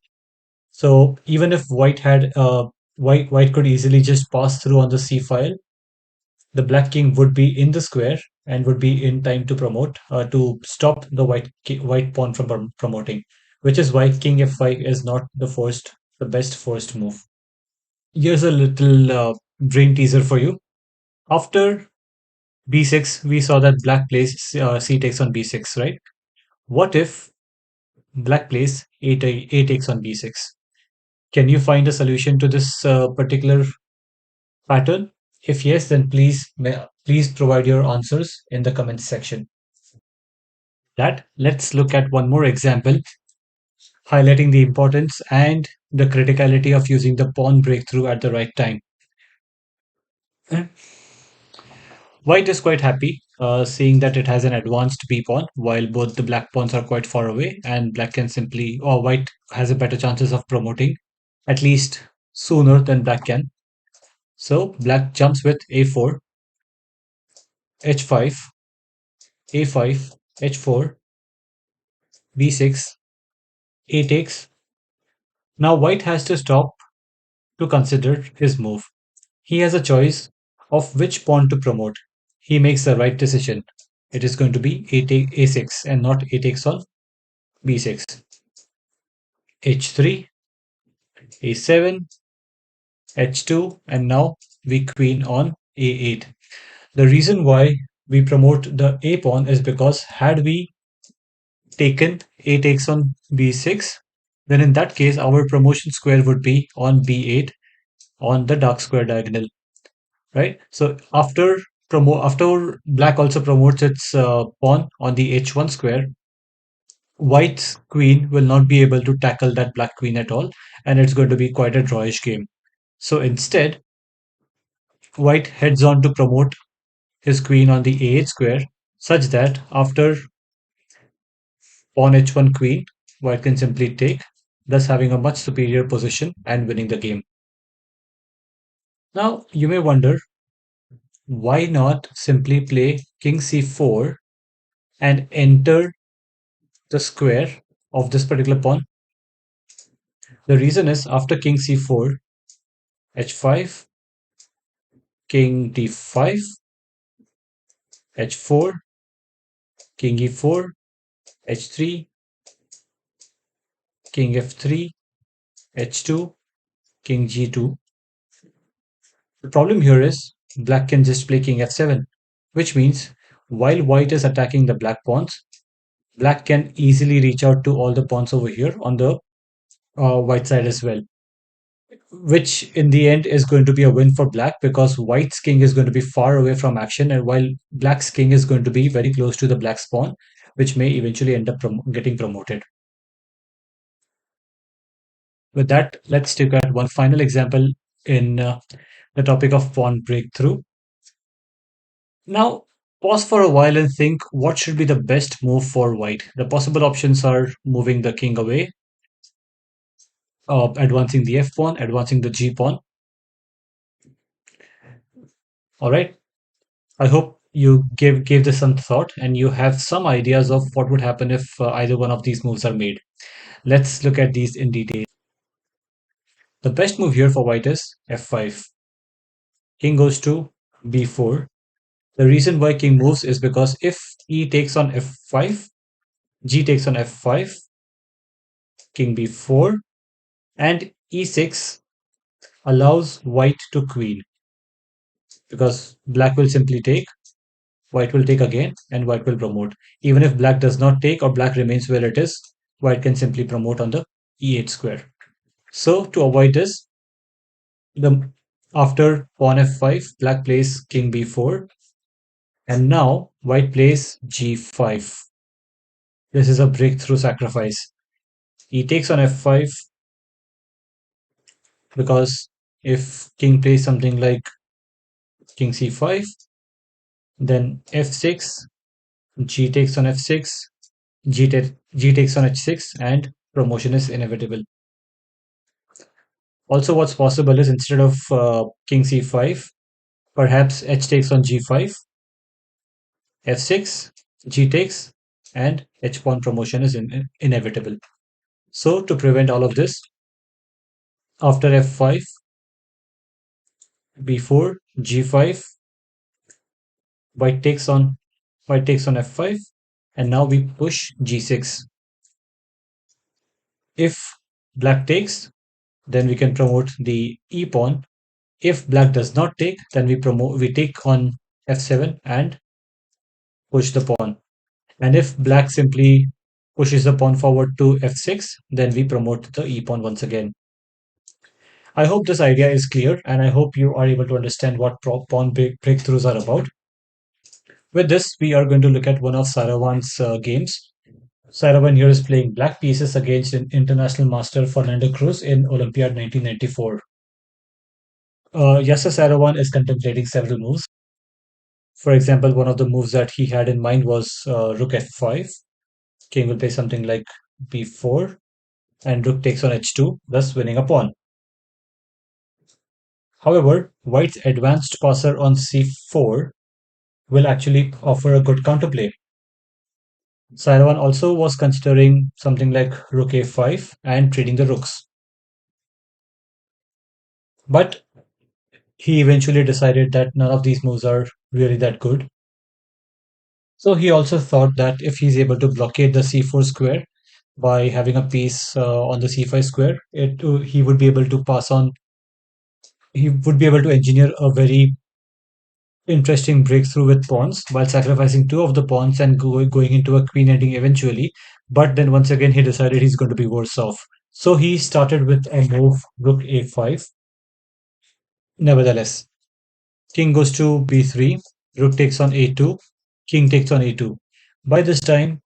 So even if white could easily just pass through on the c file, the black king would be in the square and would be in time to stop the white pawn from promoting, which is why king f5 is not the best first move. Here's a little brain teaser for you. After b6, we saw that black plays c takes on b6, right? What if black plays a takes on b6? Can you find a solution to this particular pattern? If yes, then please provide your answers in the comments section. That let's look at one more example highlighting the importance and the criticality of using the pawn breakthrough at the right time. White is quite happy seeing that it has an advanced b pawn while both the black pawns are quite far away, and black can simply or white has a better chances of promoting at least sooner than black can. So black jumps with a4, h5, a5, h4, b6, a takes. Now white has to stop to consider his move. He has a choice of which pawn to promote. He makes the right decision. It is going to be a6 and not a takes on b6. h3, a7, h2, and now we queen on a8. The reason why we promote the a pawn is because had we taken a takes on b6, then in that case our promotion square would be on b8 on the dark square diagonal, right? So after black also promotes its pawn on the h1 square, white's queen will not be able to tackle that black queen at all, and it's going to be quite a drawish game. So instead, white heads on to promote his queen on the a8 square, such that after pawn h1 queen, white can simply take, thus having a much superior position and winning the game. Now, you may wonder, why not simply play king c4 and enter the square of this particular pawn? The reason is after king c4, h5, king d5, h4, king e4, h3, king f3, h2, king g2. The problem here is black can just play king f7, which means while white is attacking the black pawns, black can easily reach out to all the pawns over here on the white side as well. which in the end is going to be a win for black because white's king is going to be far away from action, and while black's king is going to be very close to the black pawn, which may eventually end up getting promoted. With that, let's take at one final example in the topic of pawn breakthrough. Now, pause for a while and think what should be the best move for white. The possible options are moving the king away, advancing the f pawn, advancing the g pawn. All right. I hope you gave this some thought and you have some ideas of what would happen if either one of these moves are made. Let's look at these in detail. The best move here for white is f5. King goes to b4. The reason why king moves is because if e takes on f5, g takes on f5, king b4, and e6 allows white to queen because black will simply take, white will take again, and white will promote. Even if black does not take or black remains where it is, white can simply promote on the e8 square. So to avoid this, the after pawn f5, black plays king b4, and now white plays g5. This is a breakthrough sacrifice. He takes on f5 because if king plays something like king c5, then f6, g takes on f6, g takes on h6, and promotion is inevitable. Also, what's possible is instead of king c5, perhaps h takes on g5, f6, g takes, and h pawn promotion is inevitable. So, to prevent all of this, after f5, b4, g5, white takes on f5, and now we push g6. If black takes, then we can promote the e pawn. If black does not take, then we take on f7 and push the pawn. And if black simply pushes the pawn forward to f6, then we promote the e pawn once again. I hope this idea is clear, and I hope you are able to understand what pawn breakthroughs are about. With this, we are going to look at one of Seirawan's games. Seirawan here is playing black pieces against an international master Fernando Cruz in Olympiad 1994. Yasser Seirawan is contemplating several moves. For example, one of the moves that he had in mind was rook f5. King will play something like b4, and rook takes on h2, thus winning a pawn. However, white's advanced passer on c4 will actually offer a good counterplay. Seirawan also was considering something like rook a5 and trading the rooks. But he eventually decided that none of these moves are really that good. So he also thought that if he's able to blockade the c4 square by having a piece on the c5 square, he would be able to pass on. He would be able to engineer a very interesting breakthrough with pawns while sacrificing two of the pawns and going into a queen ending eventually. But then once again, he decided he's going to be worse off. So he started with a move rook a5. Nevertheless, king goes to b3, rook takes on a2, king takes on a2. By this time,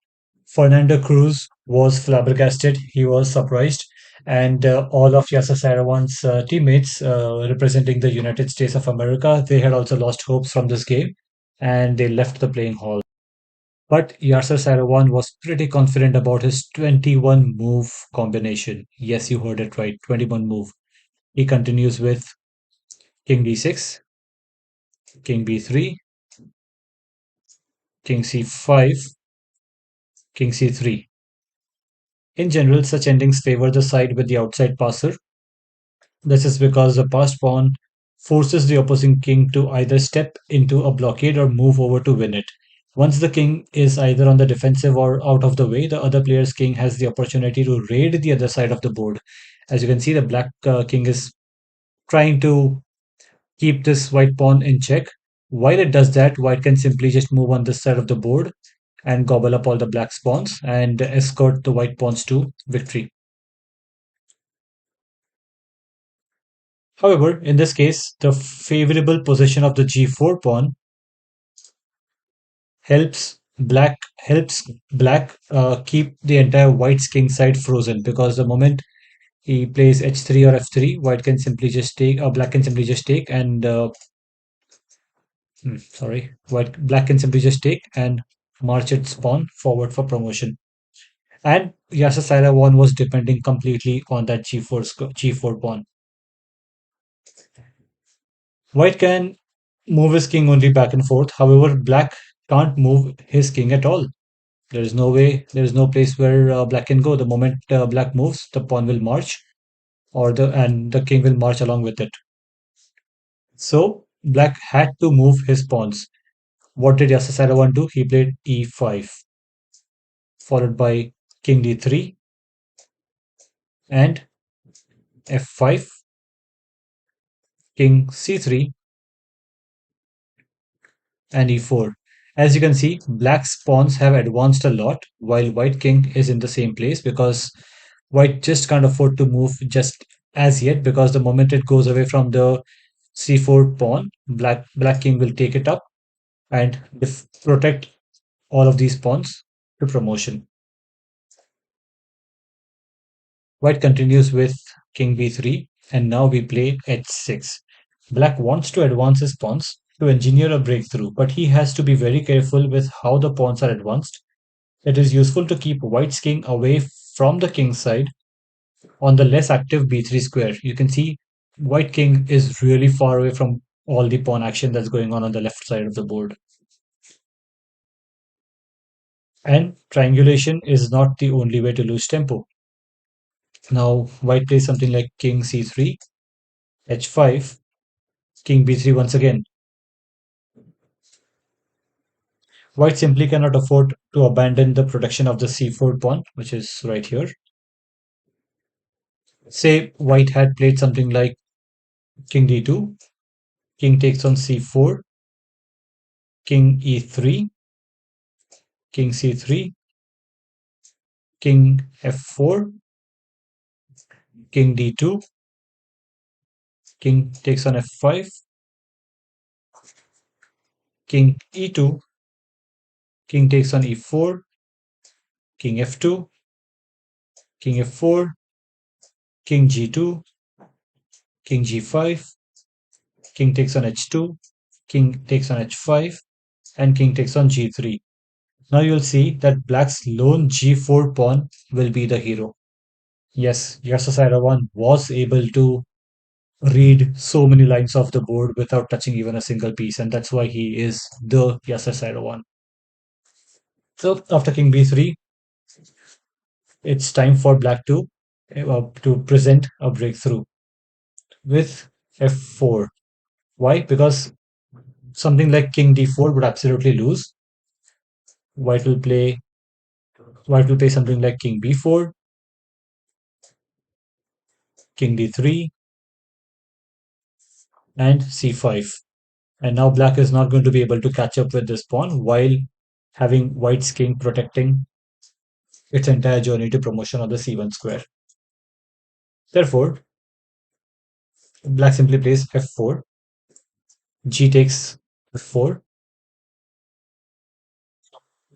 Fernando Cruz was flabbergasted. He was surprised, and all of Yasser Seirawan's teammates, representing the United States of America, they had also lost hopes from this game, and they left the playing hall. But Yasser Seirawan was pretty confident about his 21 move combination. Yes, you heard it right, 21 move. He continues with King d6, King b3, King c5, King c3. In general, such endings favor the side with the outside passer. This is because the passed pawn forces the opposing king to either step into a blockade or move over to win it. Once the king is either on the defensive or out of the way, the other player's king has the opportunity to raid the other side of the board. As you can see, the black king is trying to keep this white pawn in check. While it does that, white can simply just move on this side of the board and gobble up all the black pawns and escort the white pawns to victory. However, in this case, the favorable position of the g4 pawn helps black keep the entire white's king side frozen, because the moment he plays h3 or f3, white can simply just take, black can simply just take and sorry, white black can simply just take and march its pawn forward for promotion. And Yasser Seirawan was depending completely on that g4 pawn. White can move his king only back and forth. However, black can't move his king at all. There is no way, there is no place where black can go. The moment black moves, the pawn will march, and the king will march along with it. So black had to move his pawns. What did Yasser Seirawan do? He played e5, followed by king d3 and f5, king c3 and e4. As you can see, black's pawns have advanced a lot while white king is in the same place, because white just can't afford to move just as yet, because the moment it goes away from the c4 pawn, black king will take it up and protect all of these pawns to promotion. White continues with king b3, and now we play h6. Black wants to advance his pawns to engineer a breakthrough, but he has to be very careful with how the pawns are advanced. It is useful to keep white's king away from the king's side on the less active b3 square. You can see white king is really far away from all the pawn action that's going on the left side of the board. And triangulation is not the only way to lose tempo. Now, white plays something like king c3, h5, king b3 once again. White simply cannot afford to abandon the protection of the c4 pawn, which is right here. Say white had played something like king d2, king takes on c4, king e3, king c3, king f4, king d2, king takes on f5, king e2, king takes on e4, king f2, king f4, king g2, king g5, king takes on h2, king takes on h5, and king takes on g3. Now you'll see that black's lone g4 pawn will be the hero. Yes, Yasser Seirawan was able to read so many lines of the board without touching even a single piece, and that's why he is the Yasser Seirawan. So after king b3, it's time for black to present a breakthrough with f4. Why? Because something like king d4 would absolutely lose. White will play white will play something like king b4, king d3, and c5. And now black is not going to be able to catch up with this pawn while having white's king protecting its entire journey to promotion on the c1 square. Therefore, black simply plays f4, g takes f4.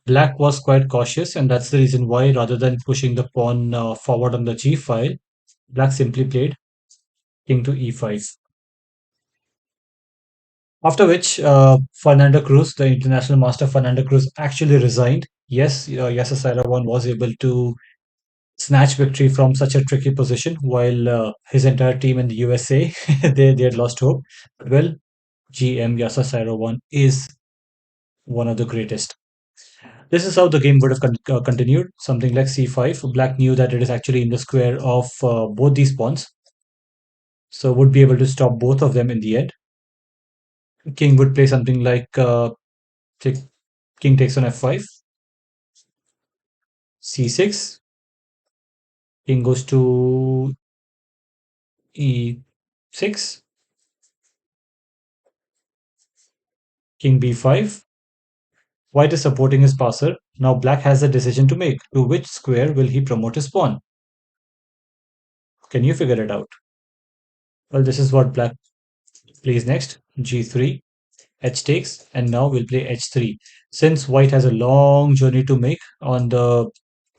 Black was quite cautious, and that's the reason why, rather than pushing the pawn forward on the g file, black simply played king to e5. After which, Fernando Cruz, the international master Fernando Cruz, actually resigned. Yes, Yasser Seirawan was able to snatch victory from such a tricky position, while his entire team in the USA they had lost hope. But well, GM Yasser Seirawan is one of the greatest. This is how the game would have continued. Something like c5. Black knew that it is actually in the square of both these pawns, so would be able to stop both of them in the end. King would play something like take, king takes on f5, c6, king goes to e6, king b5. White is supporting his passer. Now black has a decision to make. To which square will he promote his pawn? Can you figure it out? Well, this is what black plays next. G3, H takes, and now we'll play H3. Since white has a long journey to make on the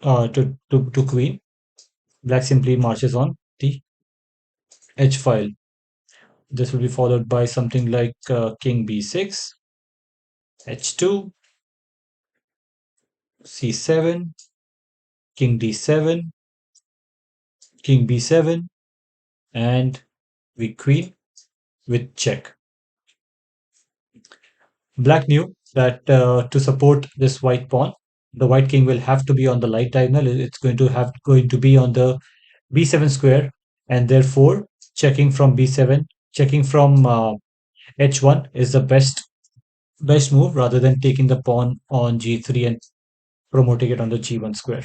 to queen, black simply marches on the H file. This will be followed by something like king b6, h2, c7, king d7, king b7, and we queen with check. Black knew that to support this white pawn, the white king will have to be on the light diagonal. It's going to be on the b7 square, and therefore checking from b7, checking from h1 is the best move rather than taking the pawn on g3 and promoting it on the g1 square.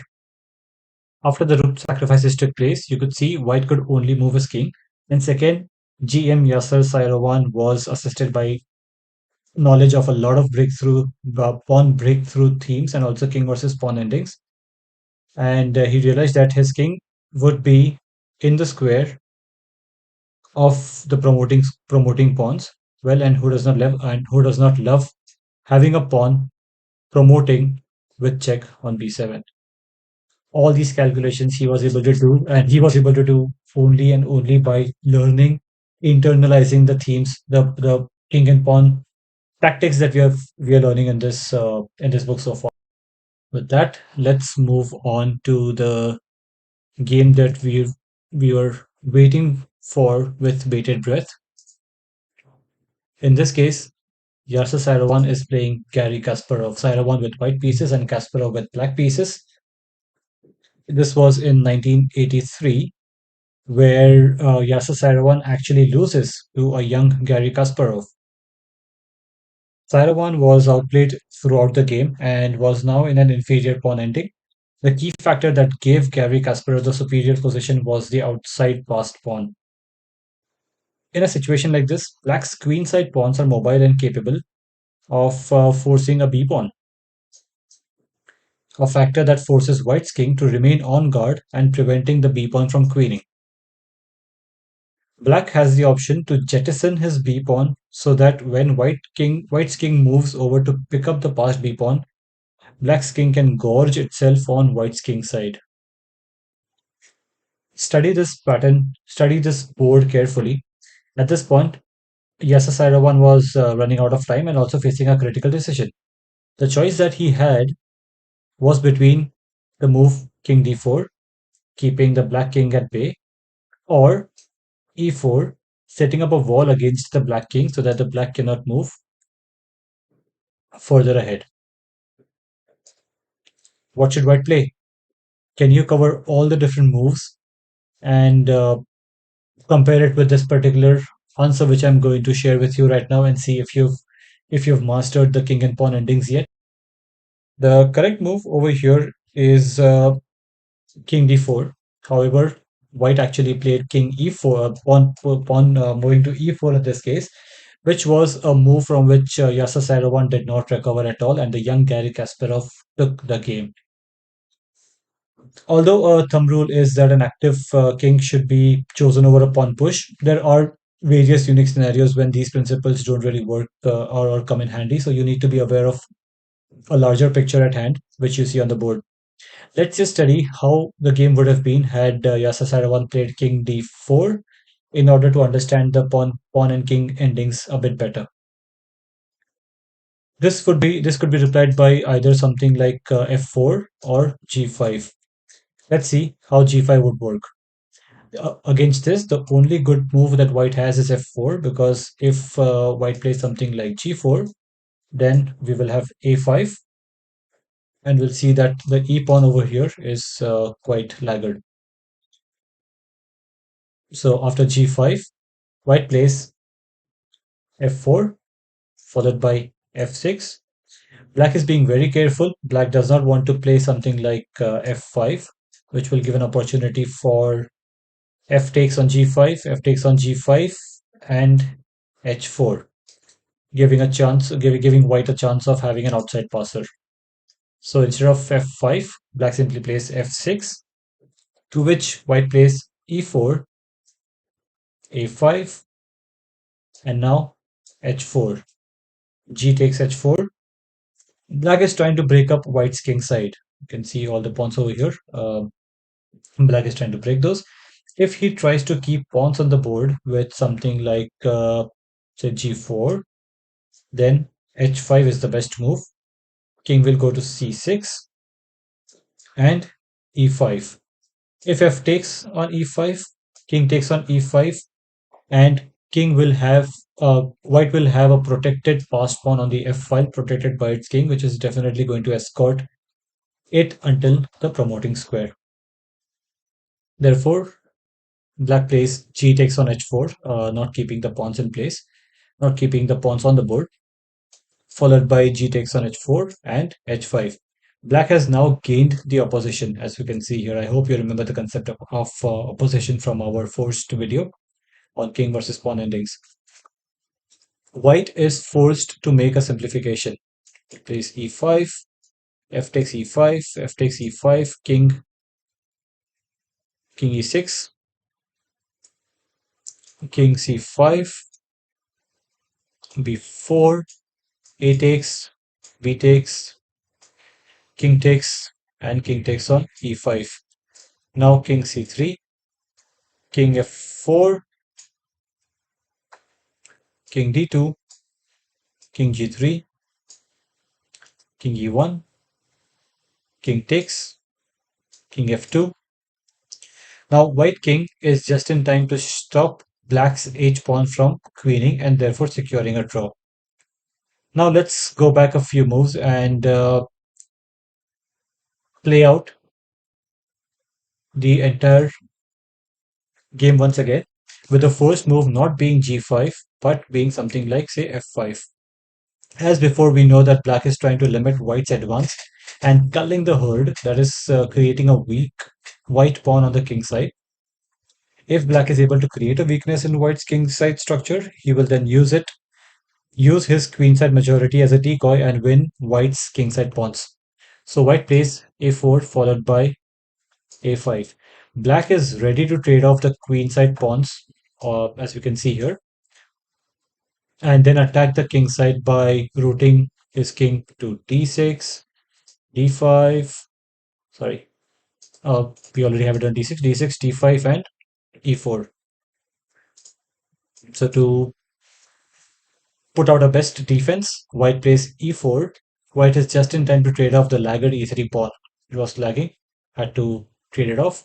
After the rook sacrifices took place, you could see white could only move his king. And second, GM Yasser Seirawan was assisted by knowledge of a lot of pawn breakthrough themes and also king versus pawn endings. And he realized that his king would be in the square of the promoting pawns. Well, and who does not love having a pawn promoting with check on b7. All these calculations he was able to do, and he was able to do only and only by learning, internalizing the themes, the king and pawn tactics that we are learning in this book so far. With that, let's move on to the game that we were waiting for with bated breath. In this case, Yasser Seirawan is playing Gary Kasparov. Seirawan with white pieces and Kasparov with black pieces. This was in 1983, where Yasser Seirawan actually loses to a young Gary Kasparov. Seirawan was outplayed throughout the game and was now in an inferior pawn ending. The key factor that gave Gary Kasparov the superior position was the outside passed pawn. In a situation like this, black's queenside pawns are mobile and capable of forcing a b pawn, a factor that forces white's king to remain on guard and preventing the b pawn from queening. Black has the option to jettison his b pawn so that when white's king moves over to pick up the passed b pawn, black's king can gorge itself on white's king side. Study this pattern, study this board carefully. At this point, Yasser Seirawan was running out of time and also facing a critical decision. The choice that he had was between the move king d4, keeping the black king at bay, or e4, setting up a wall against the black king so that the black cannot move further ahead. What should white play? Can you cover all the different moves and compare it with this particular answer which I'm going to share with you right now and see if you've mastered the king and pawn endings yet? The correct move over here is king d4. However, white actually played king e4, pawn moving to e4 in this case, which was a move from which Yasser Seirawan did not recover at all, and the young Garry Kasparov took the game. Although a thumb rule is that an active king should be chosen over a pawn push, there are various unique scenarios when these principles don't really work or come in handy. So you need to be aware of a larger picture at hand, which you see on the board. Let's just study how the game would have been had Yasser Seirawan played king d4 in order to understand the pawn and king endings a bit better. This could be replied by either something like f4 or g5. Let's see how g5 would work. Against this, the only good move that white has is f4, because if white plays something like g4, then we will have a5, and we'll see that the e pawn over here is quite laggard. So after g5, white plays f4 followed by f6. Black is being very careful. Black does not want to play something like f5, which will give an opportunity for f takes on g5, f takes on g5, and h4, giving white a chance of having an outside passer. So instead of f5, black simply plays f6, to which white plays e4, a5, and now h4. G takes h4. Black is trying to break up white's king side. You can see all the pawns over here. Black is trying to break those. If he tries to keep pawns on the board with something like, say, g4, then h5 is the best move. King will go to c6 and e5. If f takes on e5, king takes on e5, and king will have white will have a protected passed pawn on the f file protected by its king, which is definitely going to escort it until the promoting square. Therefore, black plays g takes on h4, not keeping the pawns in place, not keeping the pawns on the board, followed by g takes on h4 and h5. Black has now gained the opposition, as you can see here. I hope you remember the concept of opposition from our first video on king versus pawn endings. White is forced to make a simplification. Plays e5, f takes e5, f takes e5, king e6, king c5, b4, a takes, b takes, and king takes on e5. Now king c3, king f4, king d2, king g3, king e1, king takes, king f2. Now white king is just in time to stop black's h pawn from queening and therefore securing a draw. Now let's go back a few moves and play out the entire game once again, with the first move not being g5 but being something like, say, f5. As before, we know that black is trying to limit white's advance and culling the herd, that is creating a weak white pawn on the king side. If black is able to create a weakness in white's king side structure, he will then use his queenside majority as a decoy and win white's kingside pawns. So white plays a4 followed by a5. Black is ready to trade off the queenside pawns, as you can see here, and then attack the kingside by routing his king to d6, d5. Sorry, we already have it on d6, d6, d5, and e4. So to put out a best defense, white plays e4. White is just in time to trade off the laggard e3 pawn. It was lagging, had to trade it off.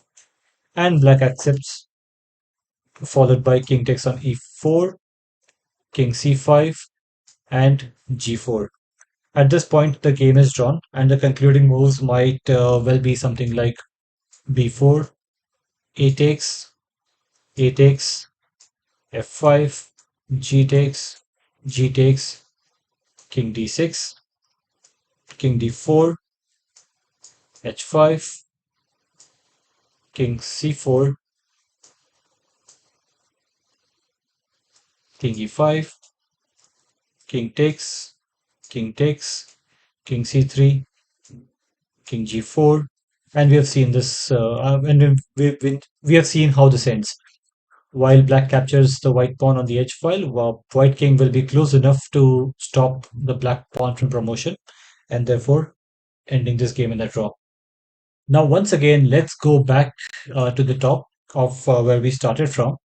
And black accepts, followed by king takes on e4, king c5, and g4. At this point, the game is drawn, and the concluding moves might well be something like b4, a takes, a takes, f5, g takes, king d6, king d4, h5, king c4, king e5, king takes, king takes, king c3, king g4, and we have seen this, and we have seen how this ends. While black captures the white pawn on the h file, white king will be close enough to stop the black pawn from promotion, and therefore ending this game in a draw. Now, once again, let's go back to the top of where we started from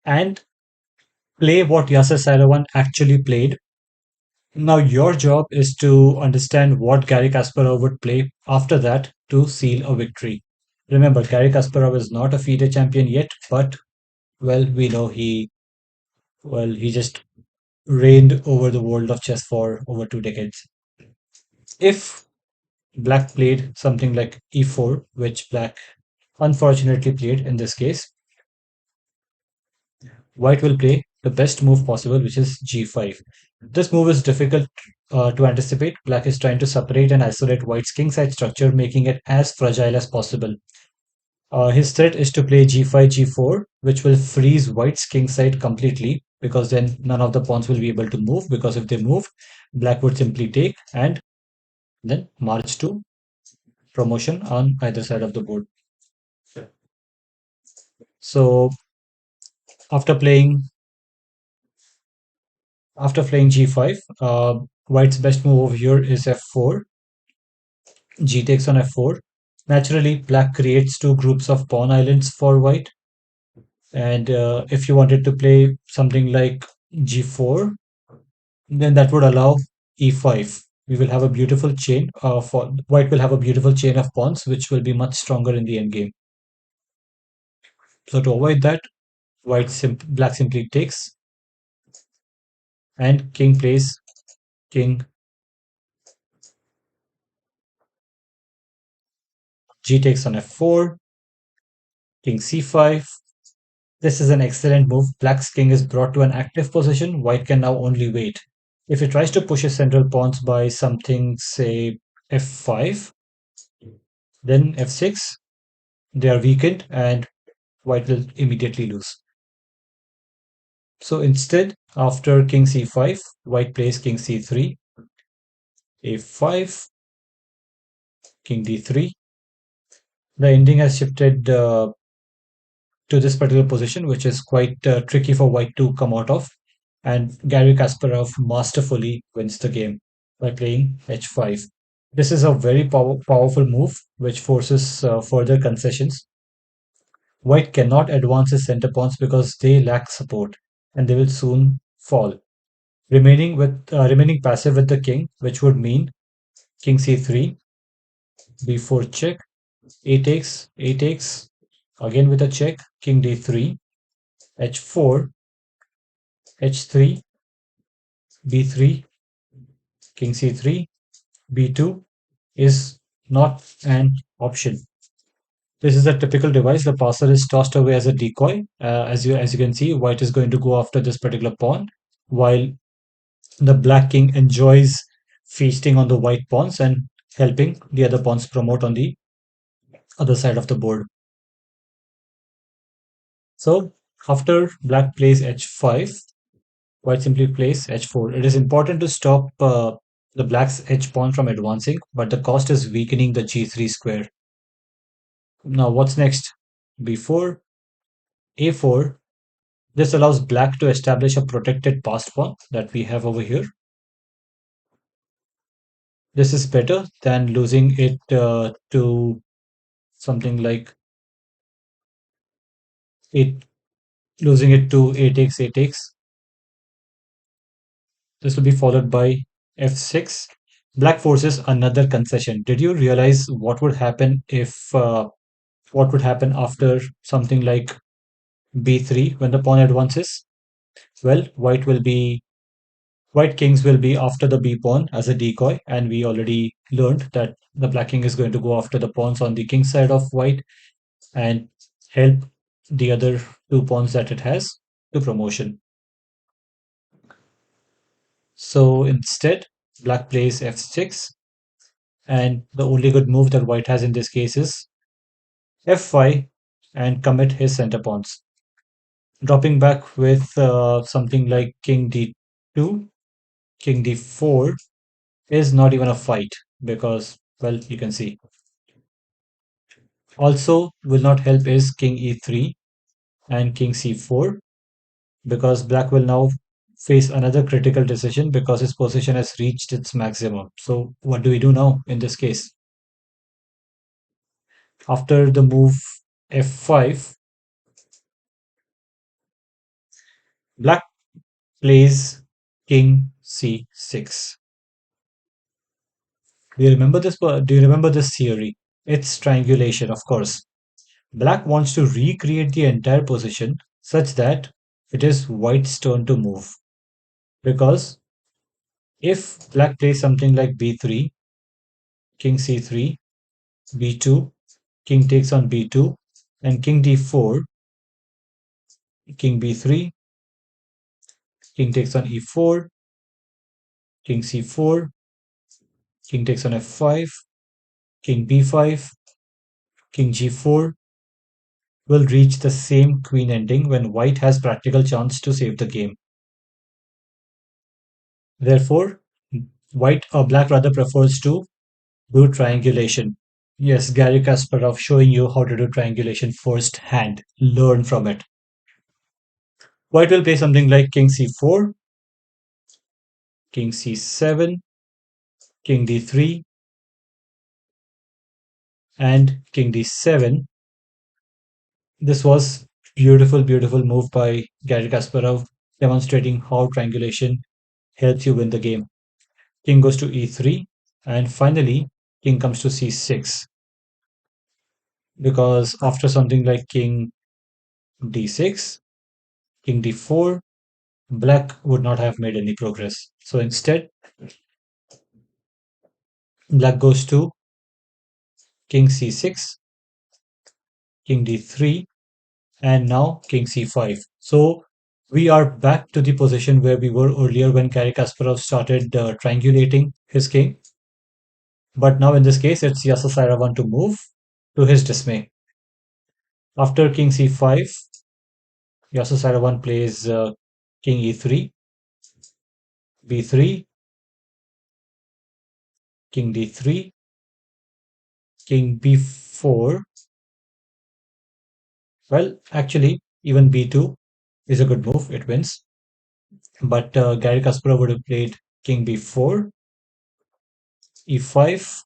and play what Yasser Seirawan actually played. Now, your job is to understand what Garry Kasparov would play after that to seal a victory. Remember, Garry Kasparov is not a FIDE champion yet, but well, we know he just reigned over the world of chess for over 2 decades. If black played something like e4, which black unfortunately played in this case, white will play the best move possible, which is g5. This move is difficult to anticipate. Black is trying to separate and isolate white's kingside structure, making it as fragile as possible. His threat is to play g5, g4, which will freeze white's kingside completely, because then none of the pawns will be able to move, because if they move, black would simply take and then march to promotion on either side of the board. So After playing after playing g5, white's best move over here is f4. G takes on f4. Naturally, black creates two groups of pawn islands for white. And if you wanted to play something like g4, then that would allow e5. We will have a beautiful chain for white will have a beautiful chain of pawns, which will be much stronger in the endgame. So to avoid that, black simply takes, and king plays king g takes on f4, king c5. This is an excellent move. Black's king is brought to an active position. White can now only wait. If he tries to push his central pawns by something, say f5, then f6, they are weakened and white will immediately lose. So instead, after king c5, white plays king c3, a5, king d3. The ending has shifted to this particular position, which is quite tricky for white to come out of. And Gary Kasparov masterfully wins the game by playing h5. This is a very powerful move which forces further concessions. White cannot advance his center pawns because they lack support and they will soon fall. Remaining passive with the king, which would mean king c3, b4 check, a takes, again with a check, king d3, h4, h3, b3, king c3, b2 is not an option. This is a typical device. The passer is tossed away as a decoy. As you can see, white is going to go after this particular pawn, while the black king enjoys feasting on the white pawns and helping the other pawns promote on the other side of the board. So after black plays h5, white simply plays h4. It is important to stop the black's h pawn from advancing, but the cost is weakening the g3 square. Now what's next? b4, a4. This allows black to establish a protected passed pawn that we have over here. This is better than losing it to something like it losing it to a takes. This will be followed by f6. Black forces another concession. Did you realize what would happen after something like b3 when the pawn advances? Well, white kings will be after the b pawn as a decoy, and we already learned that the black king is going to go after the pawns on the king side of white and help the other two pawns that it has to promotion. So instead, black plays f6, and the only good move that white has in this case is f5 and commit his center pawns. Dropping back with something like king d2, king d4 is not even a fight because, well, you can see. Also, will not help is king e3 and king c4 because black will now face another critical decision because his position has reached its maximum. So, what do we do now in this case? After the move f5, black plays king c6. Do you remember this theory? It's triangulation, of course. Black wants to recreate the entire position such that it is white's turn to move. Because if black plays something like b3, king c3, b2, king takes on b2, and king d4, king b3, king takes on e4, king c4, king takes on f5, king b5, king g4, will reach the same queen ending when white has practical chance to save the game. Therefore, white or black rather prefers to do triangulation. Yes, Gary Kasparov showing you how to do triangulation firsthand. Learn from it. White will play something like king c4, king c7, king d3, and king d7. This was beautiful, beautiful move by Gary Kasparov, demonstrating how triangulation helps you win the game. King goes to e3, and finally, king comes to c6. Because after something like king d6, king d4, black would not have made any progress. So instead, black goes to king c6, king d3, and now king c5. So we are back to the position where we were earlier when Garry Kasparov started triangulating his king. But now in this case, it's Yasser Seirawan to move, to his dismay. After king c5, Yasser Seirawan plays king e3, b3, king d3, king b4. Well, actually, even b2 is a good move. It wins. But Garry Kasparov would have played king b4, e5,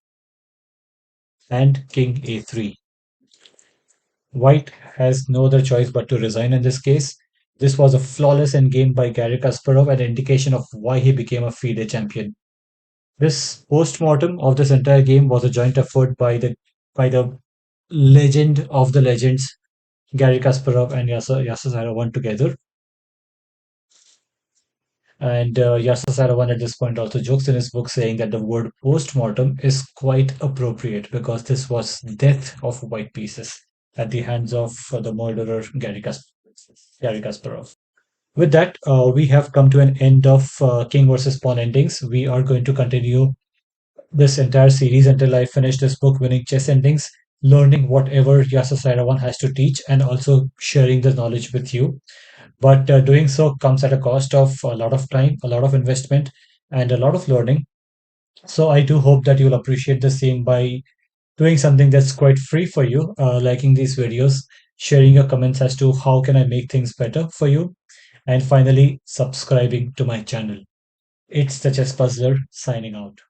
and king a3. White has no other choice but to resign in this case. This was a flawless endgame by Garry Kasparov, an indication of why he became a FIDE champion. This post-mortem of this entire game was a joint effort by the legend of the legends, Garry Kasparov and Yasser Seirawan together. And Yasser Seirawan at this point also jokes in his book saying that the word post-mortem is quite appropriate because this was death of white pieces at the hands of the murderer Garry Kasparov. With that, we have come to an end of King versus Pawn endings. We are going to continue this entire series until I finish this book, Winning Chess Endings, learning whatever Yasser Seirawan has to teach and also sharing the knowledge with you. But doing so comes at a cost of a lot of time, a lot of investment, and a lot of learning. So I do hope that you'll appreciate the same by doing something that's quite free for you, liking these videos, sharing your comments as to how can I make things better for you, and finally subscribing to my channel. It's the Chess Puzzler signing out.